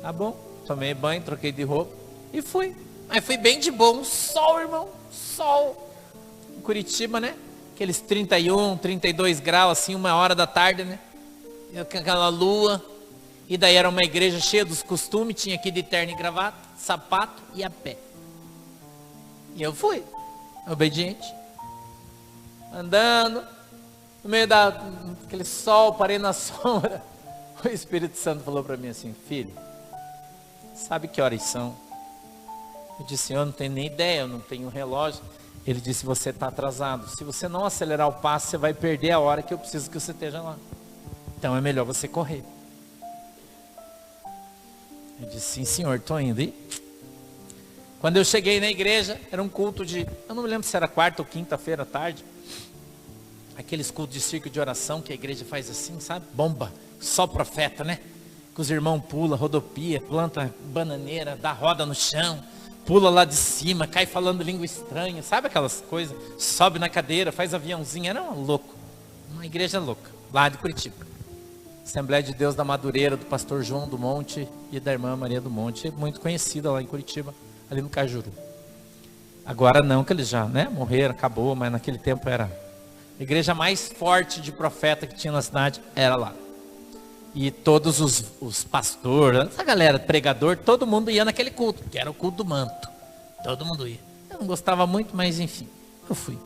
Tá bom, tomei banho, troquei de roupa e fui. Aí fui bem de boa, um sol, irmão, sol. Em Curitiba, né? Aqueles 31, 32 graus, assim, 1h da tarde, né? Eu com aquela lua. E daí era uma igreja cheia dos costumes, tinha aqui de terno e gravata, sapato e a pé. E eu fui, obediente. Andando, no meio daquele sol, parei na sombra. O Espírito Santo falou para mim assim: filho, sabe que horas são? Eu disse: eu não tenho nem ideia, eu não tenho relógio. Ele disse: você está atrasado. Se você não acelerar o passo, você vai perder a hora que eu preciso que você esteja lá. Então é melhor você correr. Eu disse: sim senhor, estou indo. E quando eu cheguei na igreja, era um culto de, eu não me lembro se era quarta ou quinta-feira à tarde. Aqueles cultos de círculo de oração que a igreja faz assim, sabe? Bomba, só profeta, né? Que os irmãos pulam, rodopia, planta bananeira, dá roda no chão, pula lá de cima, cai falando língua estranha, sabe aquelas coisas? Sobe na cadeira, faz aviãozinho, era um louco. Uma igreja louca, lá de Curitiba. Assembleia de Deus da Madureira, do pastor João do Monte e da irmã Maria do Monte, muito conhecida lá em Curitiba, ali no Cajuru. Agora não, que eles já, né, morreram, acabou, mas naquele tempo era a igreja mais forte de profeta que tinha na cidade, era lá. E todos os pastores, essa galera, pregador, todo mundo ia naquele culto, que era o culto do manto. Todo mundo ia. Eu não gostava muito, mas enfim, eu fui.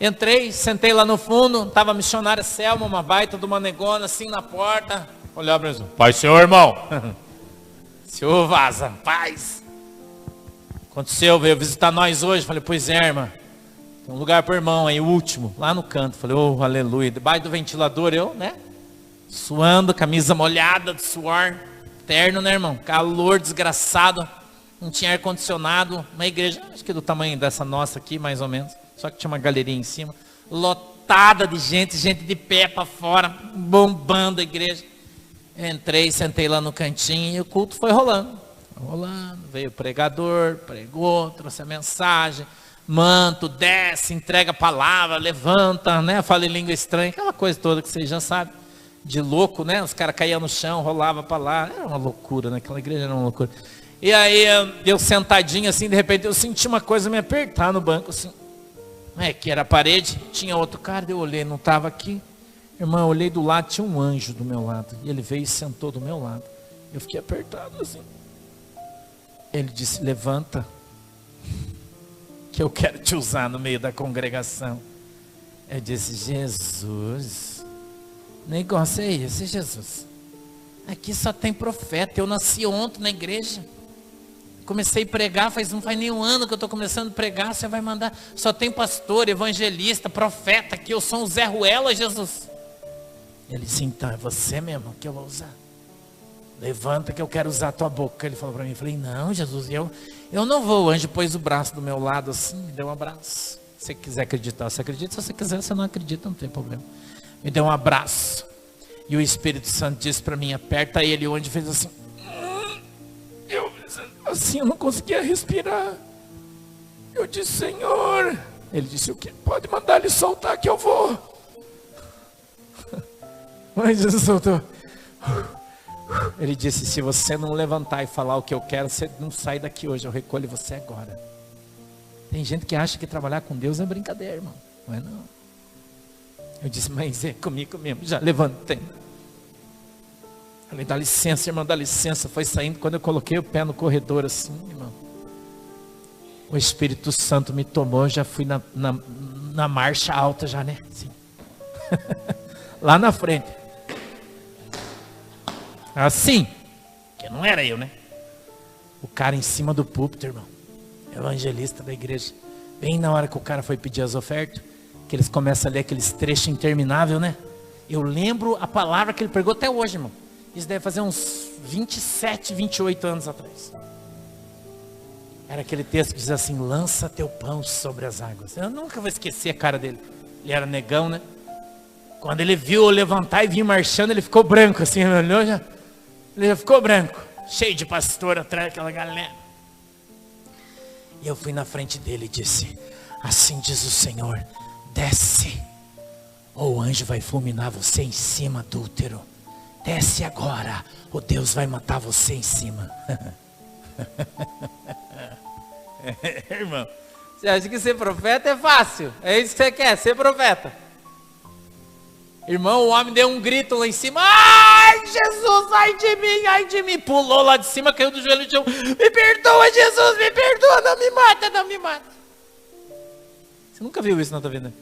Entrei, sentei lá no fundo, estava a missionária Selma, uma baita de uma negona assim na porta. Olhava para mim: paz, senhor, irmão. Senhor, vaza, paz. Aconteceu, veio visitar nós hoje. Falei: pois é, irmã. Tem um lugar para o irmão aí, o último, lá no canto. Falei: oh, aleluia. Debaixo do ventilador, eu, né? Suando, camisa molhada de suor. Terno, né, irmão? Calor desgraçado. Não tinha ar-condicionado. Uma igreja, acho que do tamanho dessa nossa aqui, mais ou menos. Só que tinha uma galeria em cima, lotada de gente de pé para fora, bombando a igreja. Entrei, sentei lá no cantinho e o culto foi rolando. Veio o pregador, pregou, trouxe a mensagem, manto, desce, entrega a palavra, levanta, né? Fala em língua estranha, aquela coisa toda que vocês já sabem, de louco, né? Os caras caíam no chão, rolava para lá, era uma loucura, né? Aquela igreja era uma loucura. E aí eu sentadinho assim, de repente eu senti uma coisa me apertar no banco assim. Que era a parede, tinha outro cara, eu olhei, não estava aqui. Irmão, eu olhei do lado, tinha um anjo do meu lado. E ele veio e sentou do meu lado. Eu fiquei apertado assim. Ele disse, levanta, que eu quero te usar no meio da congregação. Eu disse, Jesus, negócio é esse, Jesus? Aqui só tem profeta, eu nasci ontem na igreja. Comecei a pregar, não faz nem um ano que eu estou começando a pregar, você vai mandar, só tem pastor, evangelista, profeta, aqui eu sou um Zé Ruela, Jesus. Ele disse, então é você mesmo que eu vou usar. Levanta que eu quero usar a tua boca. Ele falou para mim, eu falei, não Jesus, eu não vou. O anjo pôs o braço do meu lado assim, me deu um abraço. Se você quiser acreditar, você acredita, se você quiser, você não acredita, não tem problema. Me deu um abraço. E o Espírito Santo disse para mim, aperta ele, o anjo fez assim. Eu não conseguia respirar. Eu disse, Senhor. Ele disse, o quê? Pode mandar ele soltar que eu vou. Mas Jesus soltou. Ele disse, se você não levantar e falar o que eu quero, você não sai daqui hoje, eu recolho você agora. Tem gente que acha que trabalhar com Deus é brincadeira, irmão. Não é não. Eu disse, mas é comigo mesmo, já levantei. Falei, dá licença, irmão, dá licença. Foi saindo, quando eu coloquei o pé no corredor assim, irmão, o Espírito Santo me tomou, já fui na marcha alta já, né? Assim. Lá na frente. Assim, que não era eu, né? O cara em cima do púlpito, irmão, evangelista da igreja. Bem na hora que o cara foi pedir as ofertas, que eles começam a ler aqueles trechos intermináveis, né? Eu lembro a palavra que ele pregou até hoje, irmão. Isso deve fazer uns 27, 28 anos atrás. Era aquele texto que diz assim, lança teu pão sobre as águas. Eu nunca vou esquecer a cara dele. Ele era negão, né? Quando ele viu eu levantar e vir marchando, ele ficou branco assim, olhou já. Ele já ficou branco, cheio de pastor atrás daquela galera. E eu fui na frente dele e disse, assim diz o Senhor, desce, ou o anjo vai fulminar você em cima do útero. Desce agora, ou Deus vai matar você em cima. Irmão, você acha que ser profeta é fácil? É isso que você quer, ser profeta? Irmão, o homem deu um grito lá em cima. Ai, Jesus, ai de mim, ai de mim. Pulou lá de cima, caiu do joelho no chão. Me perdoa, Jesus, me perdoa, não me mata, não me mata. Você nunca viu isso na tua vida?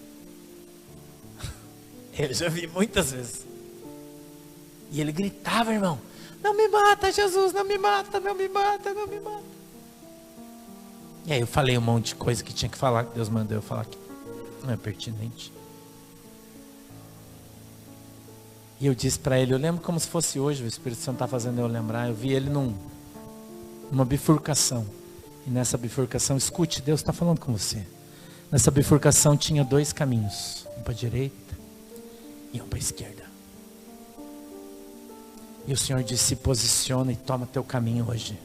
Eu já vi muitas vezes. E ele gritava, irmão. Não me mata, Jesus, não me mata, não me mata, não me mata. E aí eu falei um monte de coisa que tinha que falar, que Deus mandou eu falar aqui. Não é pertinente. E eu disse para ele, eu lembro como se fosse hoje, o Espírito Santo está fazendo eu lembrar. Eu vi ele numa bifurcação. E nessa bifurcação, escute, Deus está falando com você. Nessa bifurcação tinha dois caminhos. Um para a direita e um para a esquerda. E o Senhor disse, se posiciona e toma teu caminho hoje.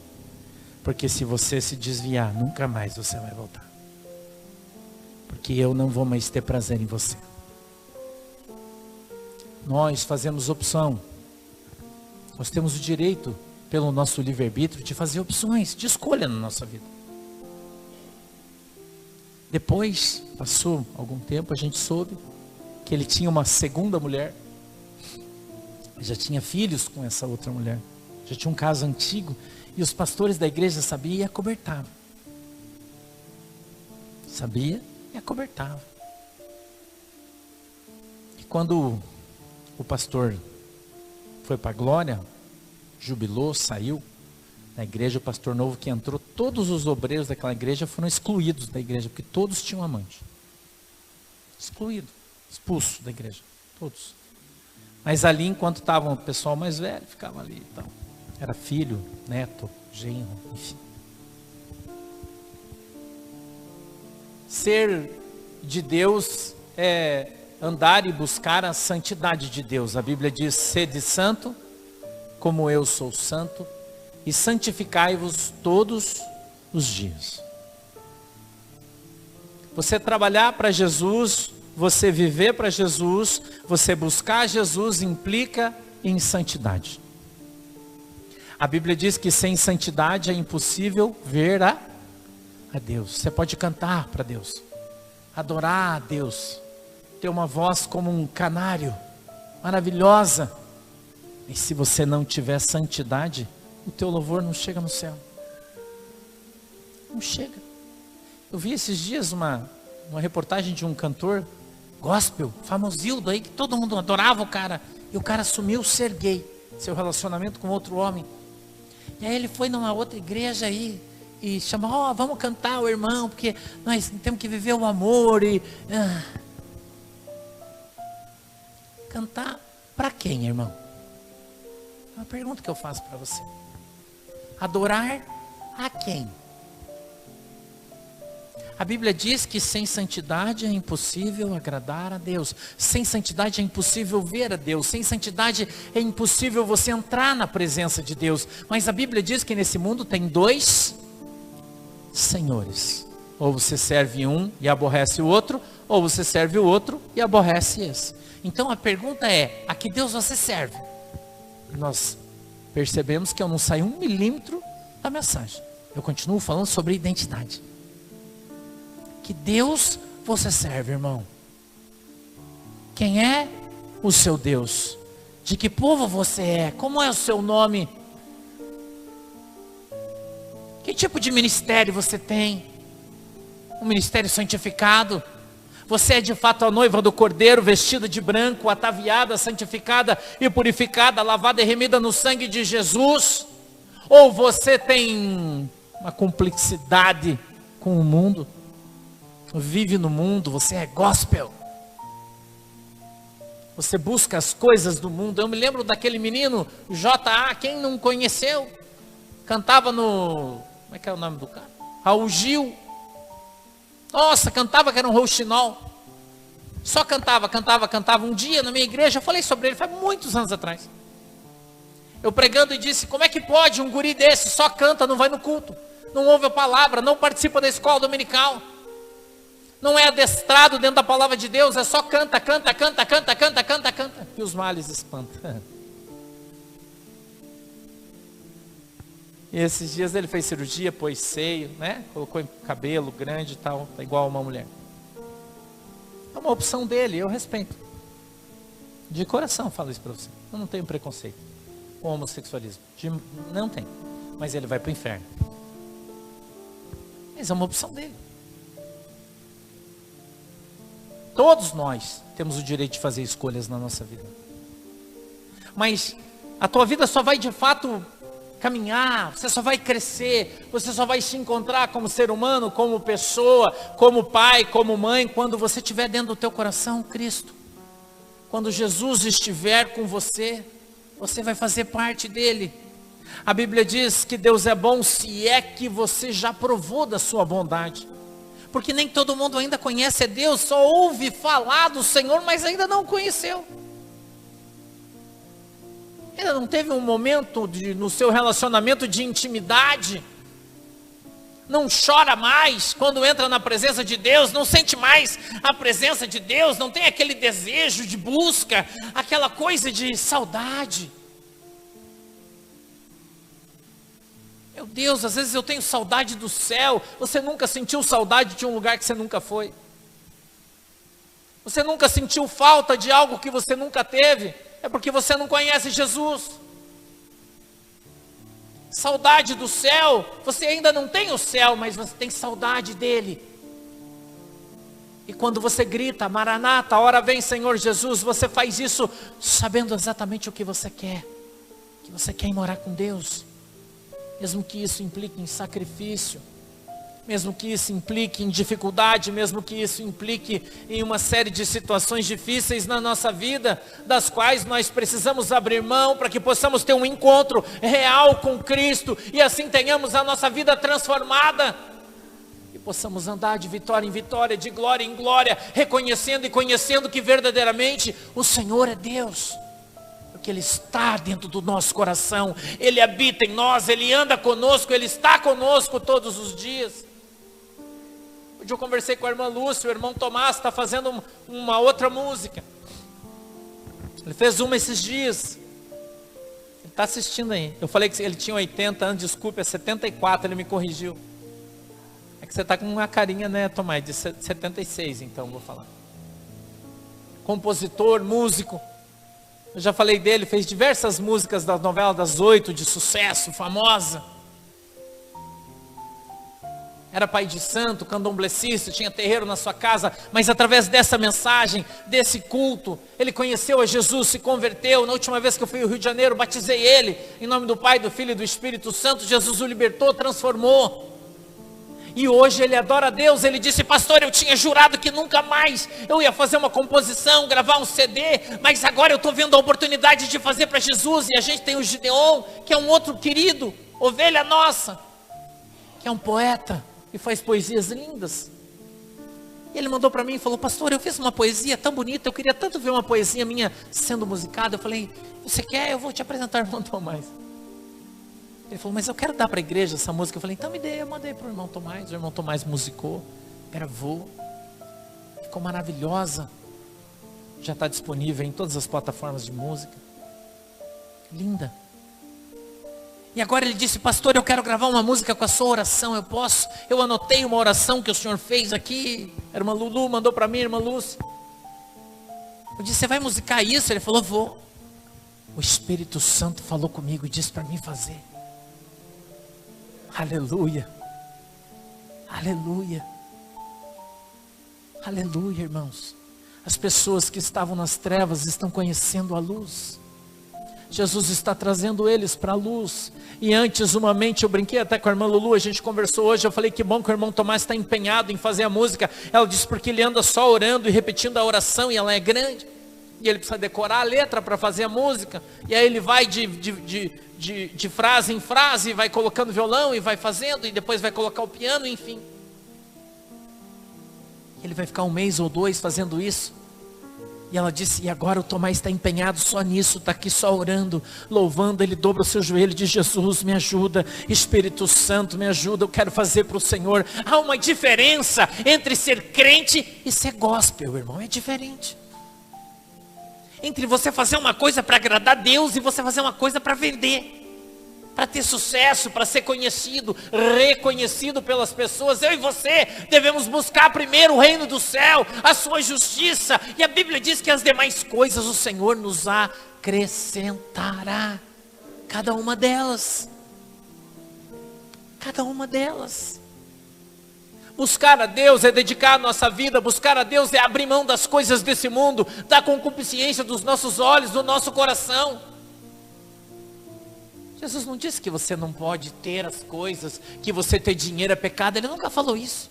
Porque se você se desviar, nunca mais você vai voltar. Porque eu não vou mais ter prazer em você. Nós fazemos opção. Nós temos o direito, pelo nosso livre-arbítrio, de fazer opções, de escolha na nossa vida. Depois, passou algum tempo, a gente soube que ele tinha uma segunda mulher. Já tinha filhos com essa outra mulher. Já tinha um caso antigo. E os pastores da igreja sabiam e acobertavam. Sabia e acobertava. E quando o pastor foi para a glória, jubilou, saiu da igreja, o pastor novo que entrou, todos os obreiros daquela igreja foram excluídos da igreja, porque todos tinham amante. Excluído, expulso da igreja, todos. Mas ali, enquanto estavam o pessoal mais velho, ficava ali e tal. Era filho, neto, genro, enfim. Ser de Deus é andar e buscar a santidade de Deus. A Bíblia diz, sede santo, como eu sou santo, e santificai-vos todos os dias. Você trabalhar para Jesus, você viver para Jesus, você buscar Jesus implica em santidade. A Bíblia diz que sem santidade é impossível ver a Deus. Você pode cantar para Deus, adorar a Deus, ter uma voz como um canário, maravilhosa. E se você não tiver santidade, o teu louvor não chega no céu. Não chega. Eu vi esses dias uma reportagem de um cantor gospel, famosildo aí, que todo mundo adorava o cara. E o cara assumiu ser gay, seu relacionamento com outro homem. E aí ele foi numa outra igreja aí e chamou, vamos cantar o irmão, porque nós temos que viver o amor. Cantar para quem, irmão? É uma pergunta que eu faço para você. Adorar a quem? A Bíblia diz que sem santidade é impossível agradar a Deus. Sem santidade é impossível ver a Deus. Sem santidade é impossível você entrar na presença de Deus. Mas a Bíblia diz que nesse mundo tem dois senhores. Ou você serve um e aborrece o outro, ou você serve o outro e aborrece esse. Então a pergunta é, a que Deus você serve? Nós percebemos que eu não saio 1 milímetro da mensagem. Eu continuo falando sobre identidade. Que Deus você serve, irmão? Quem é o seu Deus? De que povo você é? Como é o seu nome? Que tipo de ministério você tem? Um ministério santificado? Você é de fato a noiva do Cordeiro, vestida de branco, ataviada, santificada e purificada, lavada e remida no sangue de Jesus? Ou você tem uma complexidade com o mundo? Vive no mundo, você é gospel. Você busca as coisas do mundo. Eu me lembro daquele menino, J.A., quem não conheceu? Cantava no... Como é que é o nome do cara? Raul Gil. Nossa, cantava que era um rouxinol. Só cantava. Um dia na minha igreja, eu falei sobre ele, faz muitos anos atrás. Eu pregando e disse, como é que pode um guri desse só canta, não vai no culto, não ouve a palavra, não participa da escola dominical, não é adestrado dentro da palavra de Deus, é só canta. E os males espantam. E esses dias ele fez cirurgia, pôs seio, né? Colocou cabelo grande e tal, tá igual uma mulher. É uma opção dele, eu respeito. De coração falo isso para você. Eu não tenho preconceito com homossexualismo. Não tem. Mas ele vai para o inferno. Mas é uma opção dele. Todos nós temos o direito de fazer escolhas na nossa vida. Mas a tua vida só vai de fato caminhar, você só vai crescer, você só vai se encontrar como ser humano, como pessoa, como pai, como mãe, quando você tiver dentro do teu coração Cristo. Quando Jesus estiver com você, você vai fazer parte dele. A Bíblia diz que Deus é bom se é que você já provou da sua bondade. Porque nem todo mundo ainda conhece a Deus, só ouve falar do Senhor, mas ainda não conheceu. Ainda não teve um momento no seu relacionamento de intimidade. Não chora mais quando entra na presença de Deus, não sente mais a presença de Deus, não tem aquele desejo de busca, aquela coisa de saudade. Meu Deus, às vezes eu tenho saudade do céu. Você nunca sentiu saudade de um lugar que você nunca foi? Você nunca sentiu falta de algo que você nunca teve? É porque você não conhece Jesus. Saudade do céu, você ainda não tem o céu, mas você tem saudade dele. E quando você grita, Maranata, hora vem Senhor Jesus, você faz isso sabendo exatamente o que você quer. Que você quer ir morar com Deus. Mesmo que isso implique em sacrifício, mesmo que isso implique em dificuldade, mesmo que isso implique em uma série de situações difíceis na nossa vida, das quais nós precisamos abrir mão para que possamos ter um encontro real com Cristo e assim tenhamos a nossa vida transformada e possamos andar de vitória em vitória, de glória em glória, reconhecendo e conhecendo que verdadeiramente o Senhor é Deus. porque Ele está dentro do nosso coração, Ele habita em nós, Ele anda conosco, Ele está conosco todos os dias. Hoje eu conversei com a irmã Lúcia, o irmão Tomás está fazendo uma outra música. Ele fez uma esses dias. Ele está assistindo aí. Eu falei que ele tinha 80 anos, desculpe, é 74, ele me corrigiu. É que você está com uma carinha, né, Tomás, de 76, então vou falar. Compositor, músico. Eu já falei dele, fez diversas músicas da novela das 8, de sucesso, famosa. Era pai de santo, candomblessista, tinha terreiro na sua casa, mas através dessa mensagem, desse culto, ele conheceu a Jesus, se converteu. Na última vez que eu fui ao Rio de Janeiro, batizei ele, em nome do Pai, do Filho e do Espírito Santo. Jesus o libertou, transformou. E hoje ele adora a Deus. Ele disse: pastor, eu tinha jurado que nunca mais eu ia fazer uma composição, gravar um CD, mas agora eu estou vendo a oportunidade de fazer para Jesus. E a gente tem o Gideon, que é um outro querido, ovelha nossa, que é um poeta e faz poesias lindas. E ele mandou para mim e falou: pastor, eu fiz uma poesia tão bonita, eu queria tanto ver uma poesia minha sendo musicada. Eu falei: você quer? Eu vou te apresentar o irmão Tomás. Ele falou: mas eu quero dar para a igreja essa música. Eu falei: então me dê. Eu mandei para o irmão Tomás. O irmão Tomás musicou, gravou, ficou maravilhosa. Já está disponível em todas as plataformas de música. Linda. E agora ele disse: pastor, eu quero gravar uma música com a sua oração, eu posso? Eu anotei uma oração que o senhor fez aqui. A irmã Lulu mandou para mim, a irmã Lúcia. Eu disse: você vai musicar isso? Ele falou: vou. O Espírito Santo falou comigo e disse para mim fazer. Aleluia. Aleluia. Aleluia, irmãos. As pessoas que estavam nas trevas estão conhecendo a luz. Jesus está trazendo eles para a luz. E antes, eu brinquei até com a irmã Lulu, a gente conversou hoje, eu falei: que bom que o irmão Tomás está empenhado em fazer a música. Ela disse: porque ele anda só orando e repetindo a oração, e ela é grande, e ele precisa decorar a letra para fazer a música. E aí ele vai de frase em frase, vai colocando violão e vai fazendo, e depois vai colocar o piano, enfim. Ele vai ficar 1 mês ou 2 fazendo isso. E ela disse: e agora o Tomás está empenhado só nisso, está aqui só orando, louvando. Ele dobra o seu joelho e diz: Jesus, me ajuda, Espírito Santo, me ajuda, eu quero fazer para o Senhor. Há uma diferença entre ser crente e ser gospel, irmão, é diferente. Entre você fazer uma coisa para agradar a Deus e você fazer uma coisa para vender, para ter sucesso, para ser conhecido, reconhecido pelas pessoas. Eu e você devemos buscar primeiro o reino do céu, a sua justiça, e a Bíblia diz que as demais coisas o Senhor nos acrescentará, cada uma delas, cada uma delas. Buscar a Deus é dedicar a nossa vida, buscar a Deus é abrir mão das coisas desse mundo, da concupiscência dos nossos olhos, do nosso coração. Jesus não disse que você não pode ter as coisas, que você ter dinheiro é pecado. Ele nunca falou isso.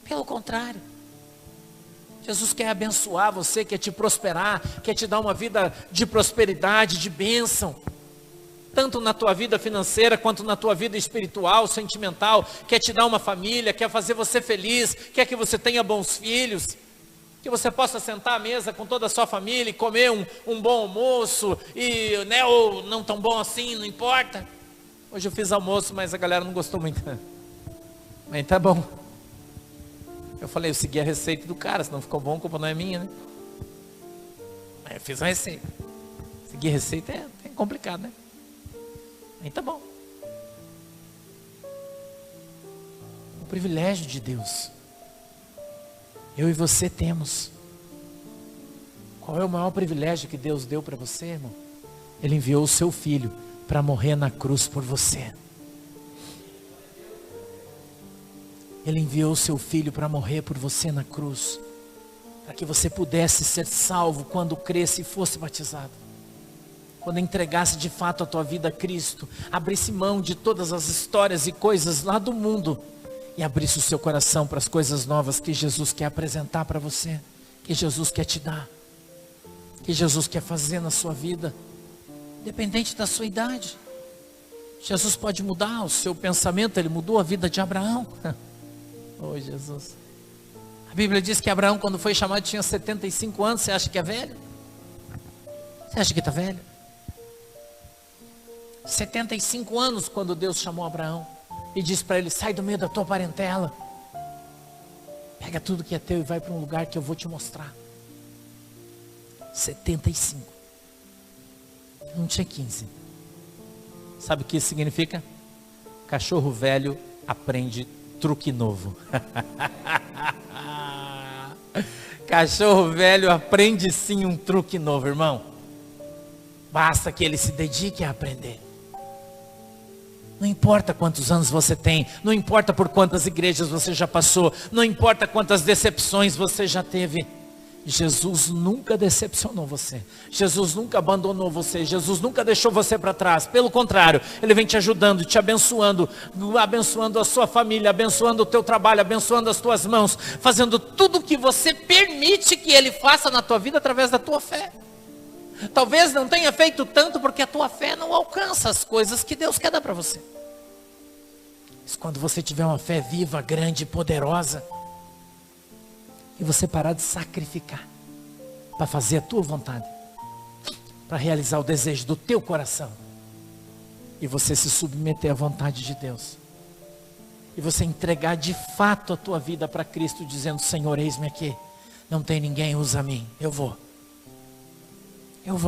Pelo contrário. Jesus quer abençoar você, quer te prosperar, quer te dar uma vida de prosperidade, de bênção. Tanto na tua vida financeira, quanto na tua vida espiritual, sentimental. Quer te dar uma família, quer fazer você feliz, quer que você tenha bons filhos. Que você possa sentar à mesa com toda a sua família e comer um bom almoço, e, né, ou não tão bom assim, não importa. Hoje eu fiz almoço, mas a galera não gostou muito. Mas tá bom. Eu falei: eu segui a receita do cara, se não ficou bom, a culpa não é minha, né? Mas eu fiz a receita. Seguir a receita é complicado, né? Mas tá bom. O privilégio de Deus. Eu e você temos. Qual é o maior privilégio que Deus deu para você, irmão? Ele enviou o seu filho para morrer na cruz por você. Ele enviou o seu filho para morrer por você na cruz, para que você pudesse ser salvo quando cresce e fosse batizado. Quando entregasse de fato a tua vida a Cristo, abrisse mão de todas as histórias e coisas lá do mundo, e abrisse o seu coração para as coisas novas que Jesus quer apresentar para você, que Jesus quer te dar, que Jesus quer fazer na sua vida, independente da sua idade. Jesus pode mudar o seu pensamento. Ele mudou a vida de Abraão. Oh, Jesus. A Bíblia diz que Abraão, quando foi chamado, tinha 75 anos. Você acha que é velho? Você acha que está velho? 75 anos quando Deus chamou Abraão e disse para ele: sai do meio da tua parentela, pega tudo que é teu e vai para um lugar que eu vou te mostrar. 75. Não tinha 15. Sabe o que isso significa? Cachorro velho aprende truque novo. Cachorro velho aprende sim um truque novo, irmão. Basta que ele se dedique a aprender. Não importa quantos anos você tem, não importa por quantas igrejas você já passou, não importa quantas decepções você já teve. Jesus nunca decepcionou você. Jesus nunca abandonou você. Jesus nunca deixou você para trás. Pelo contrário, Ele vem te ajudando, te abençoando, abençoando a sua família, abençoando o teu trabalho, abençoando as tuas mãos, fazendo tudo o que você permite que Ele faça na tua vida através da tua fé. Talvez não tenha feito tanto porque a tua fé não alcança as coisas que Deus quer dar para você. Mas quando você tiver uma fé viva, grande e poderosa, e você parar de sacrificar para fazer a tua vontade, para realizar o desejo do teu coração, e você se submeter à vontade de Deus, e você entregar de fato a tua vida para Cristo, dizendo: Senhor, eis-me aqui, não tem ninguém, usa mim, eu vou,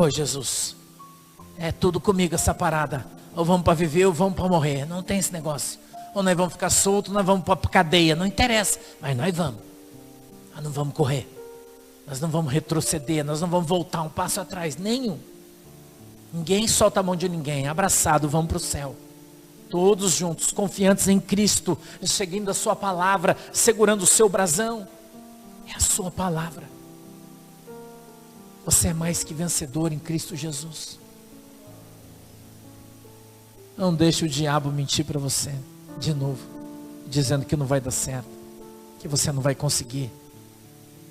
Jesus, é tudo comigo essa parada, ou vamos para viver ou vamos para morrer, não tem esse negócio, ou nós vamos ficar soltos, nós vamos para a cadeia, não interessa, mas nós vamos. Nós não vamos correr, nós não vamos retroceder, nós não vamos voltar um passo atrás, nenhum. Ninguém solta a mão de ninguém, abraçado, vamos para o céu. Todos juntos, confiantes em Cristo, seguindo a sua palavra, segurando o seu brasão. É a sua palavra. Você é mais que vencedor em Cristo Jesus. Não deixe o diabo mentir para você, de novo, dizendo que não vai dar certo, que você não vai conseguir,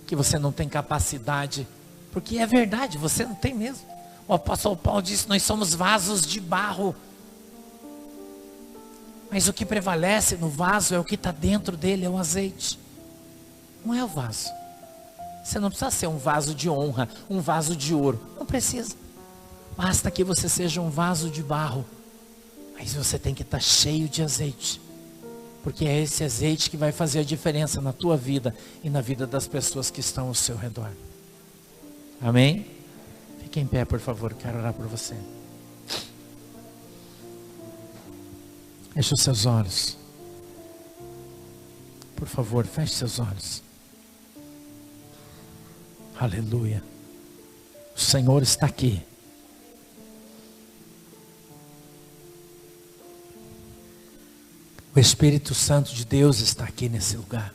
que você não tem capacidade, porque é verdade, você não tem mesmo. O apóstolo Paulo disse: nós somos vasos de barro, mas o que prevalece no vaso é o que está dentro dele, é o azeite, não é o vaso. Você não precisa ser um vaso de honra, um vaso de ouro, não precisa, basta que você seja um vaso de barro, mas você tem que estar cheio de azeite, porque é esse azeite que vai fazer a diferença na tua vida e na vida das pessoas que estão ao seu redor. Amém? Fique em pé, por favor, quero orar por você. Feche os seus olhos. Por favor, feche seus olhos. Aleluia. O Senhor está aqui. O Espírito Santo de Deus está aqui nesse lugar.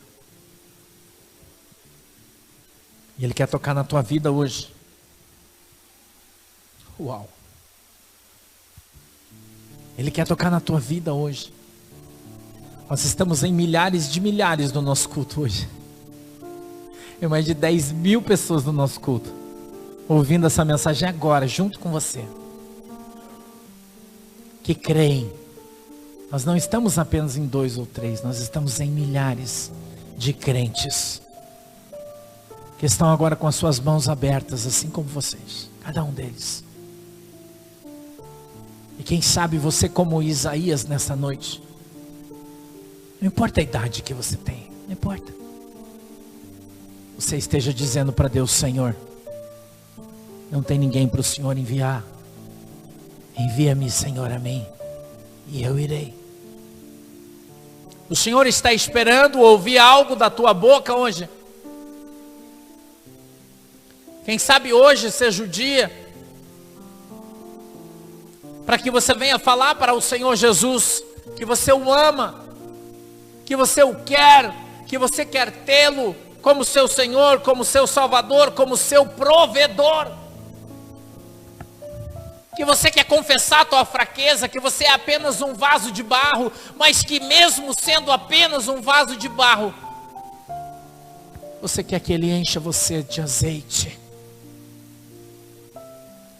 E Ele quer tocar na tua vida hoje. Uau! Ele quer tocar na tua vida hoje. Nós estamos em milhares de milhares no nosso culto hoje. Em mais de 10 mil pessoas no nosso culto, ouvindo essa mensagem agora, junto com você, que creem. Nós não estamos apenas em 2 ou 3, nós estamos em milhares de crentes, que estão agora com as suas mãos abertas, assim como vocês, cada um deles. E quem sabe você, como Isaías nessa noite, não importa a idade que você tem, não importa, você esteja dizendo para Deus: Senhor, não tem ninguém para o Senhor enviar, envia-me, Senhor, a mim, e eu irei. O Senhor está esperando ouvir algo da tua boca hoje. Quem sabe hoje seja o dia para que você venha falar para o Senhor Jesus que você o ama, que você o quer, que você quer tê-lo como seu Senhor, como seu Salvador, como seu provedor. Que você quer confessar a tua fraqueza, que você é apenas um vaso de barro, mas que mesmo sendo apenas um vaso de barro, você quer que Ele encha você de azeite,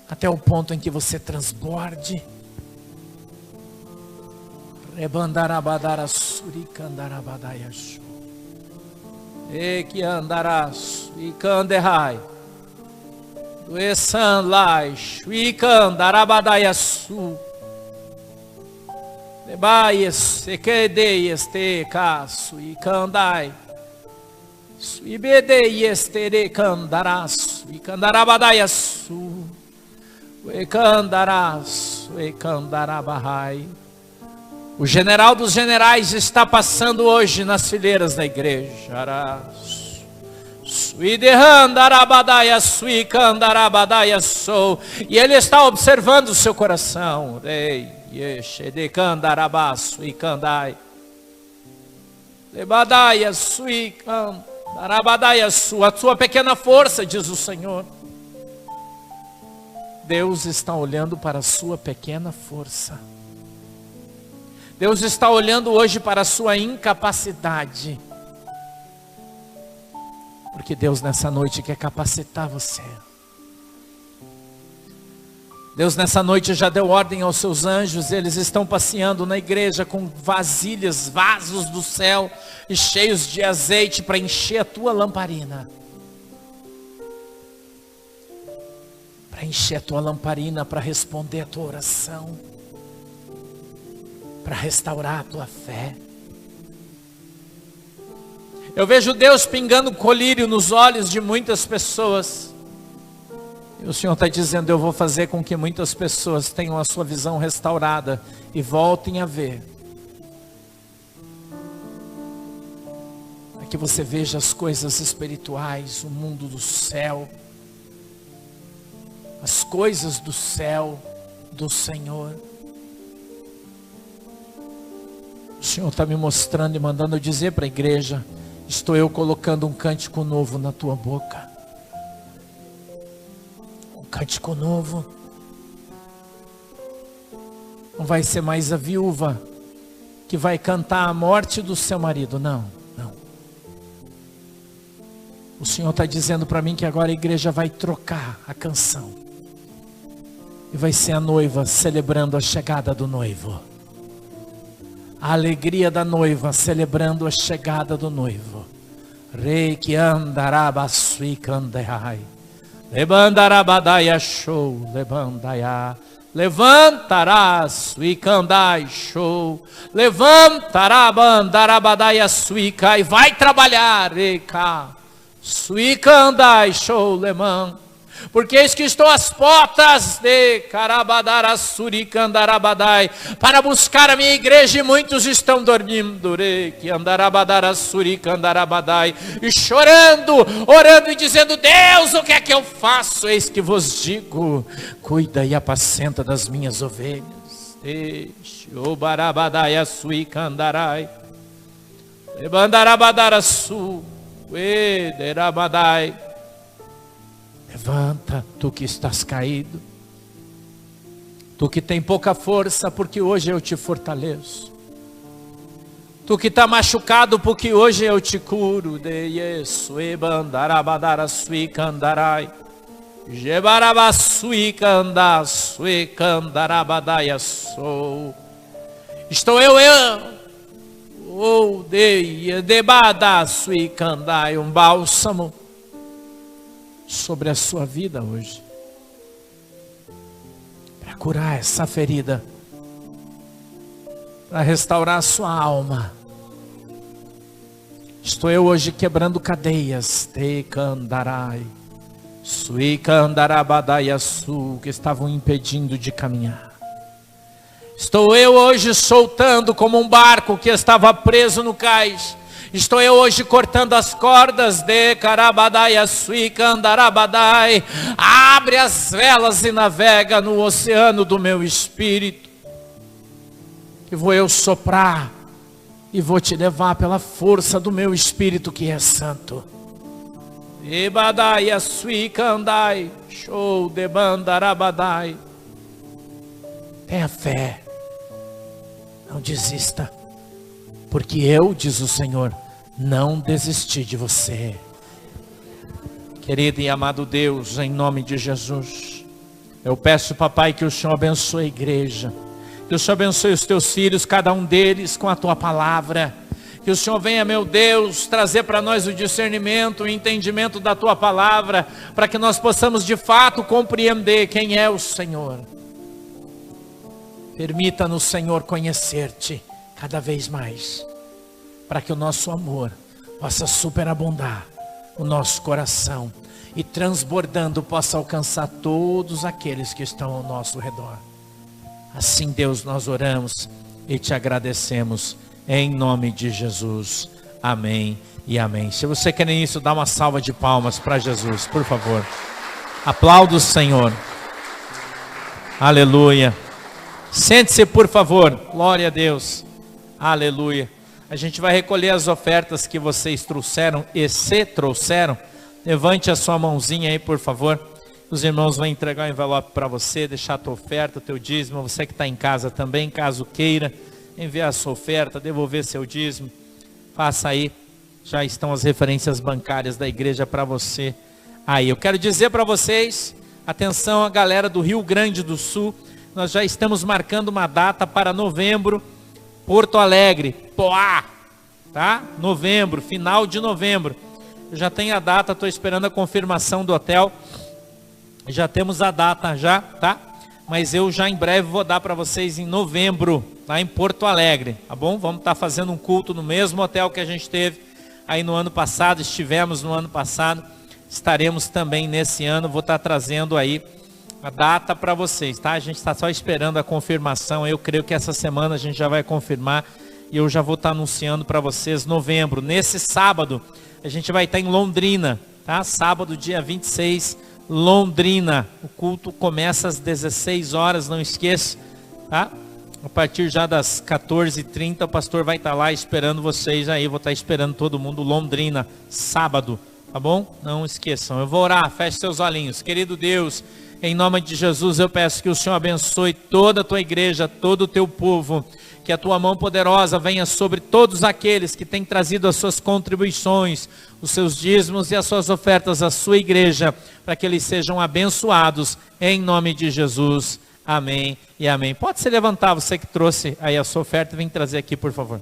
até o ponto em que você transborde. Rebandarabadara suricandarabadayashu. Eki andarás e canderai. Do esan lai shuican darabadayasu. Lebaies, ekedeies, te caço e candai. Suibedeies, tere candaraço e candarabadaiaçu. E candaraço e candarabahai. O general dos generais está passando hoje nas fileiras da igreja. Arás. E ele está observando o seu coração. A sua pequena força, diz o Senhor. Deus está olhando para a sua pequena força. Deus está olhando hoje para a sua incapacidade. Porque Deus nessa noite quer capacitar você. Deus nessa noite já deu ordem aos seus anjos. Eles estão passeando na igreja com vasilhas, vasos do céu e cheios de azeite para encher a tua lamparina. Para encher a tua lamparina, para responder a tua oração. Para restaurar a tua fé. Eu vejo Deus pingando colírio nos olhos de muitas pessoas. E o Senhor está dizendo, eu vou fazer com que muitas pessoas tenham a sua visão restaurada e voltem a ver. Para que você veja as coisas espirituais, o mundo do céu. As coisas do céu, do Senhor. O Senhor está me mostrando e mandando eu dizer para a igreja, estou eu colocando um cântico novo na tua boca. Um cântico novo. Não vai ser mais a viúva que vai cantar a morte do seu marido. Não, não. O Senhor está dizendo para mim que agora a igreja vai trocar a canção. E vai ser a noiva celebrando a chegada do noivo. A alegria da noiva celebrando a chegada do noivo. Rei que andará sui candai. Levantarabadaya show, levantaiá. Levantará sui candai show. Levantará bandarabadaya sui cai. Vai trabalhar, reca. Sui candai show, leman. Porque eis que estou às portas de Carabadara Suricandarabadai para buscar a minha igreja e muitos estão dormindo que Andarabadara Suricandarabadai e chorando, orando e dizendo, Deus, o que é que eu faço? Eis que vos digo, cuida e apacenta das minhas ovelhas. O Barabadai Suicandarai Lebandarabadara Su Ederabadai. Levanta, tu que estás caído, tu que tem pouca força, porque hoje eu te fortaleço. Tu que está machucado, porque hoje eu te curo. De Yesu e bandarabadara sui candarai, jebarabasui canda sui candarabadaya sou. Estou eu de bada sui candai, um bálsamo sobre a sua vida hoje, para curar essa ferida, para restaurar a sua alma. Estou eu hoje quebrando cadeias, te candarai, sui candarabadaya su, que estavam impedindo de caminhar. Estou eu hoje soltando como um barco que estava preso no cais. Estou eu hoje cortando as cordas de Carabadai, Sui Candarabadai. Abre as velas e navega no oceano do meu espírito. Que vou eu soprar e vou te levar pela força do meu espírito que é santo. Ebadai, Sui Candai, show de Bandarabadai. Tenha fé. Não desista. Porque eu, diz o Senhor, não desisti de você. Querido e amado Deus, em nome de Jesus, eu peço, papai, que o Senhor abençoe a igreja. Que o Senhor abençoe os teus filhos, cada um deles com a tua palavra. Que o Senhor venha, meu Deus, trazer para nós o discernimento, o entendimento da tua palavra, para que nós possamos de fato compreender quem é o Senhor. Permita-nos, Senhor, conhecer-te cada vez mais, para que o nosso amor possa superabundar o nosso coração e transbordando possa alcançar todos aqueles que estão ao nosso redor. Assim, Deus, nós oramos e te agradecemos em nome de Jesus. Amém e amém. Se você quer isso, dá uma salva de palmas para Jesus, por favor. Aplauda o Senhor. Aleluia. Sente-se, por favor. Glória a Deus. Aleluia. A gente vai recolher as ofertas que vocês trouxeram e se trouxeram. Levante a sua mãozinha aí, por favor. Os irmãos vão entregar o envelope para você, deixar a tua oferta, o teu dízimo. Você que está em casa também, caso queira enviar a sua oferta, devolver seu dízimo, faça aí. Já estão as referências bancárias da igreja para você. Aí, eu quero dizer para vocês, atenção a galera do Rio Grande do Sul, nós já estamos marcando uma data para novembro, Porto Alegre, Poá, tá? Novembro, final de novembro. Eu já tenho a data, estou esperando a confirmação do hotel. Já temos a data já, tá? Mas eu já em breve vou dar para vocês em novembro, lá em Porto Alegre, tá bom? Vamos estar fazendo um culto no mesmo hotel que a gente teve aí no ano passado, estivemos no ano passado, estaremos também nesse ano, vou estar trazendo aí a data para vocês, tá? A gente está só esperando a confirmação, eu creio que essa semana a gente já vai confirmar e eu já vou estar anunciando para vocês novembro. Nesse sábado, a gente vai estar em Londrina, tá? Sábado, dia 26, Londrina. O culto começa às 16 horas, não esqueça, tá? A partir já das 14h30, o pastor vai estar lá esperando vocês aí, vou estar esperando todo mundo, Londrina, sábado, tá bom? Não esqueçam, eu vou orar, feche seus olhinhos. Querido Deus, em nome de Jesus, eu peço que o Senhor abençoe toda a tua igreja, todo o teu povo, que a tua mão poderosa venha sobre todos aqueles que têm trazido as suas contribuições, os seus dízimos e as suas ofertas à sua igreja, para que eles sejam abençoados, em nome de Jesus. Amém e amém. Pode se levantar, você que trouxe aí a sua oferta, vem trazer aqui, por favor.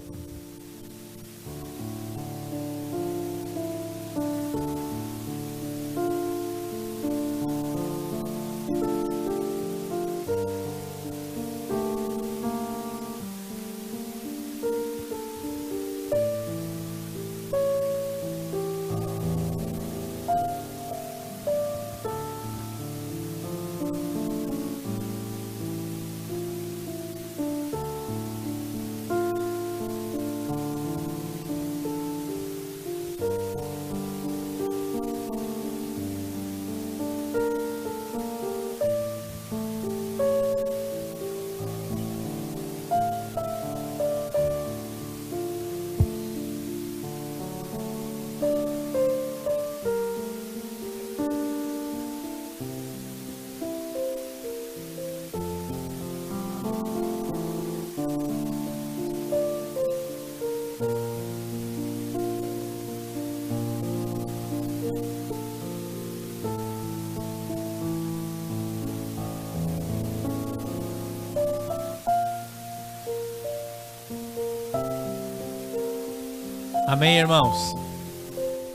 Amém, irmãos?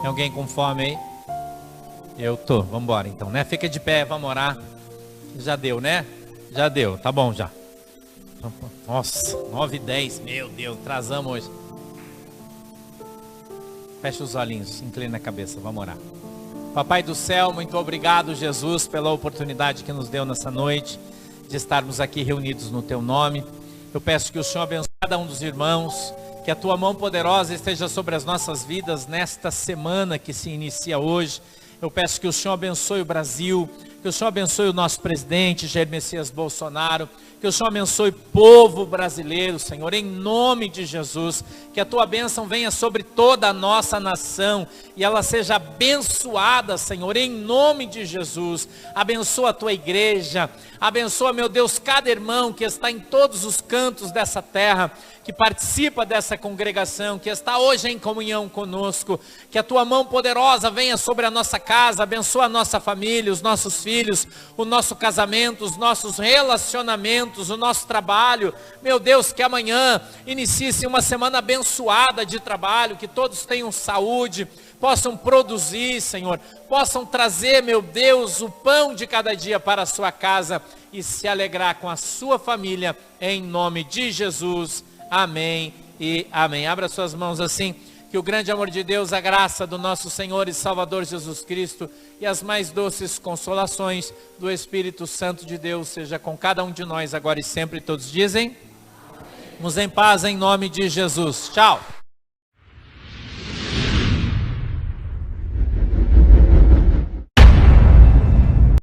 Tem alguém com fome aí? Eu tô, vamos embora então, né? Fica de pé, vamos orar. Já deu, né? Já deu, tá bom já. Nossa, 9h10, meu Deus, atrasamos hoje. Fecha os olhinhos, inclina a cabeça, vamos orar. Papai do céu, muito obrigado, Jesus, pela oportunidade que nos deu nessa noite, de estarmos aqui reunidos no teu nome. Eu peço que o Senhor abençoe cada um dos irmãos, que a tua mão poderosa esteja sobre as nossas vidas nesta semana que se inicia hoje. Eu peço que o Senhor abençoe o Brasil, que o Senhor abençoe o nosso presidente Jair Messias Bolsonaro, que o Senhor abençoe o povo brasileiro, Senhor, em nome de Jesus, que a tua bênção venha sobre toda a nossa nação, e ela seja abençoada, Senhor, em nome de Jesus. Abençoa a tua igreja, abençoa, meu Deus, cada irmão que está em todos os cantos dessa terra, que participa dessa congregação, que está hoje em comunhão conosco, que a tua mão poderosa venha sobre a nossa casa, abençoa a nossa família, os nossos filhos, o nosso casamento, os nossos relacionamentos, o nosso trabalho. Meu Deus, que amanhã inicie-se uma semana abençoada de trabalho, que todos tenham saúde, possam produzir, Senhor, possam trazer, meu Deus, o pão de cada dia para a sua casa e se alegrar com a sua família, em nome de Jesus. Amém e amém. Abra suas mãos assim, que o grande amor de Deus, a graça do nosso Senhor e Salvador Jesus Cristo e as mais doces consolações do Espírito Santo de Deus seja com cada um de nós agora e sempre. Todos dizem? Vamos em paz em nome de Jesus. Tchau.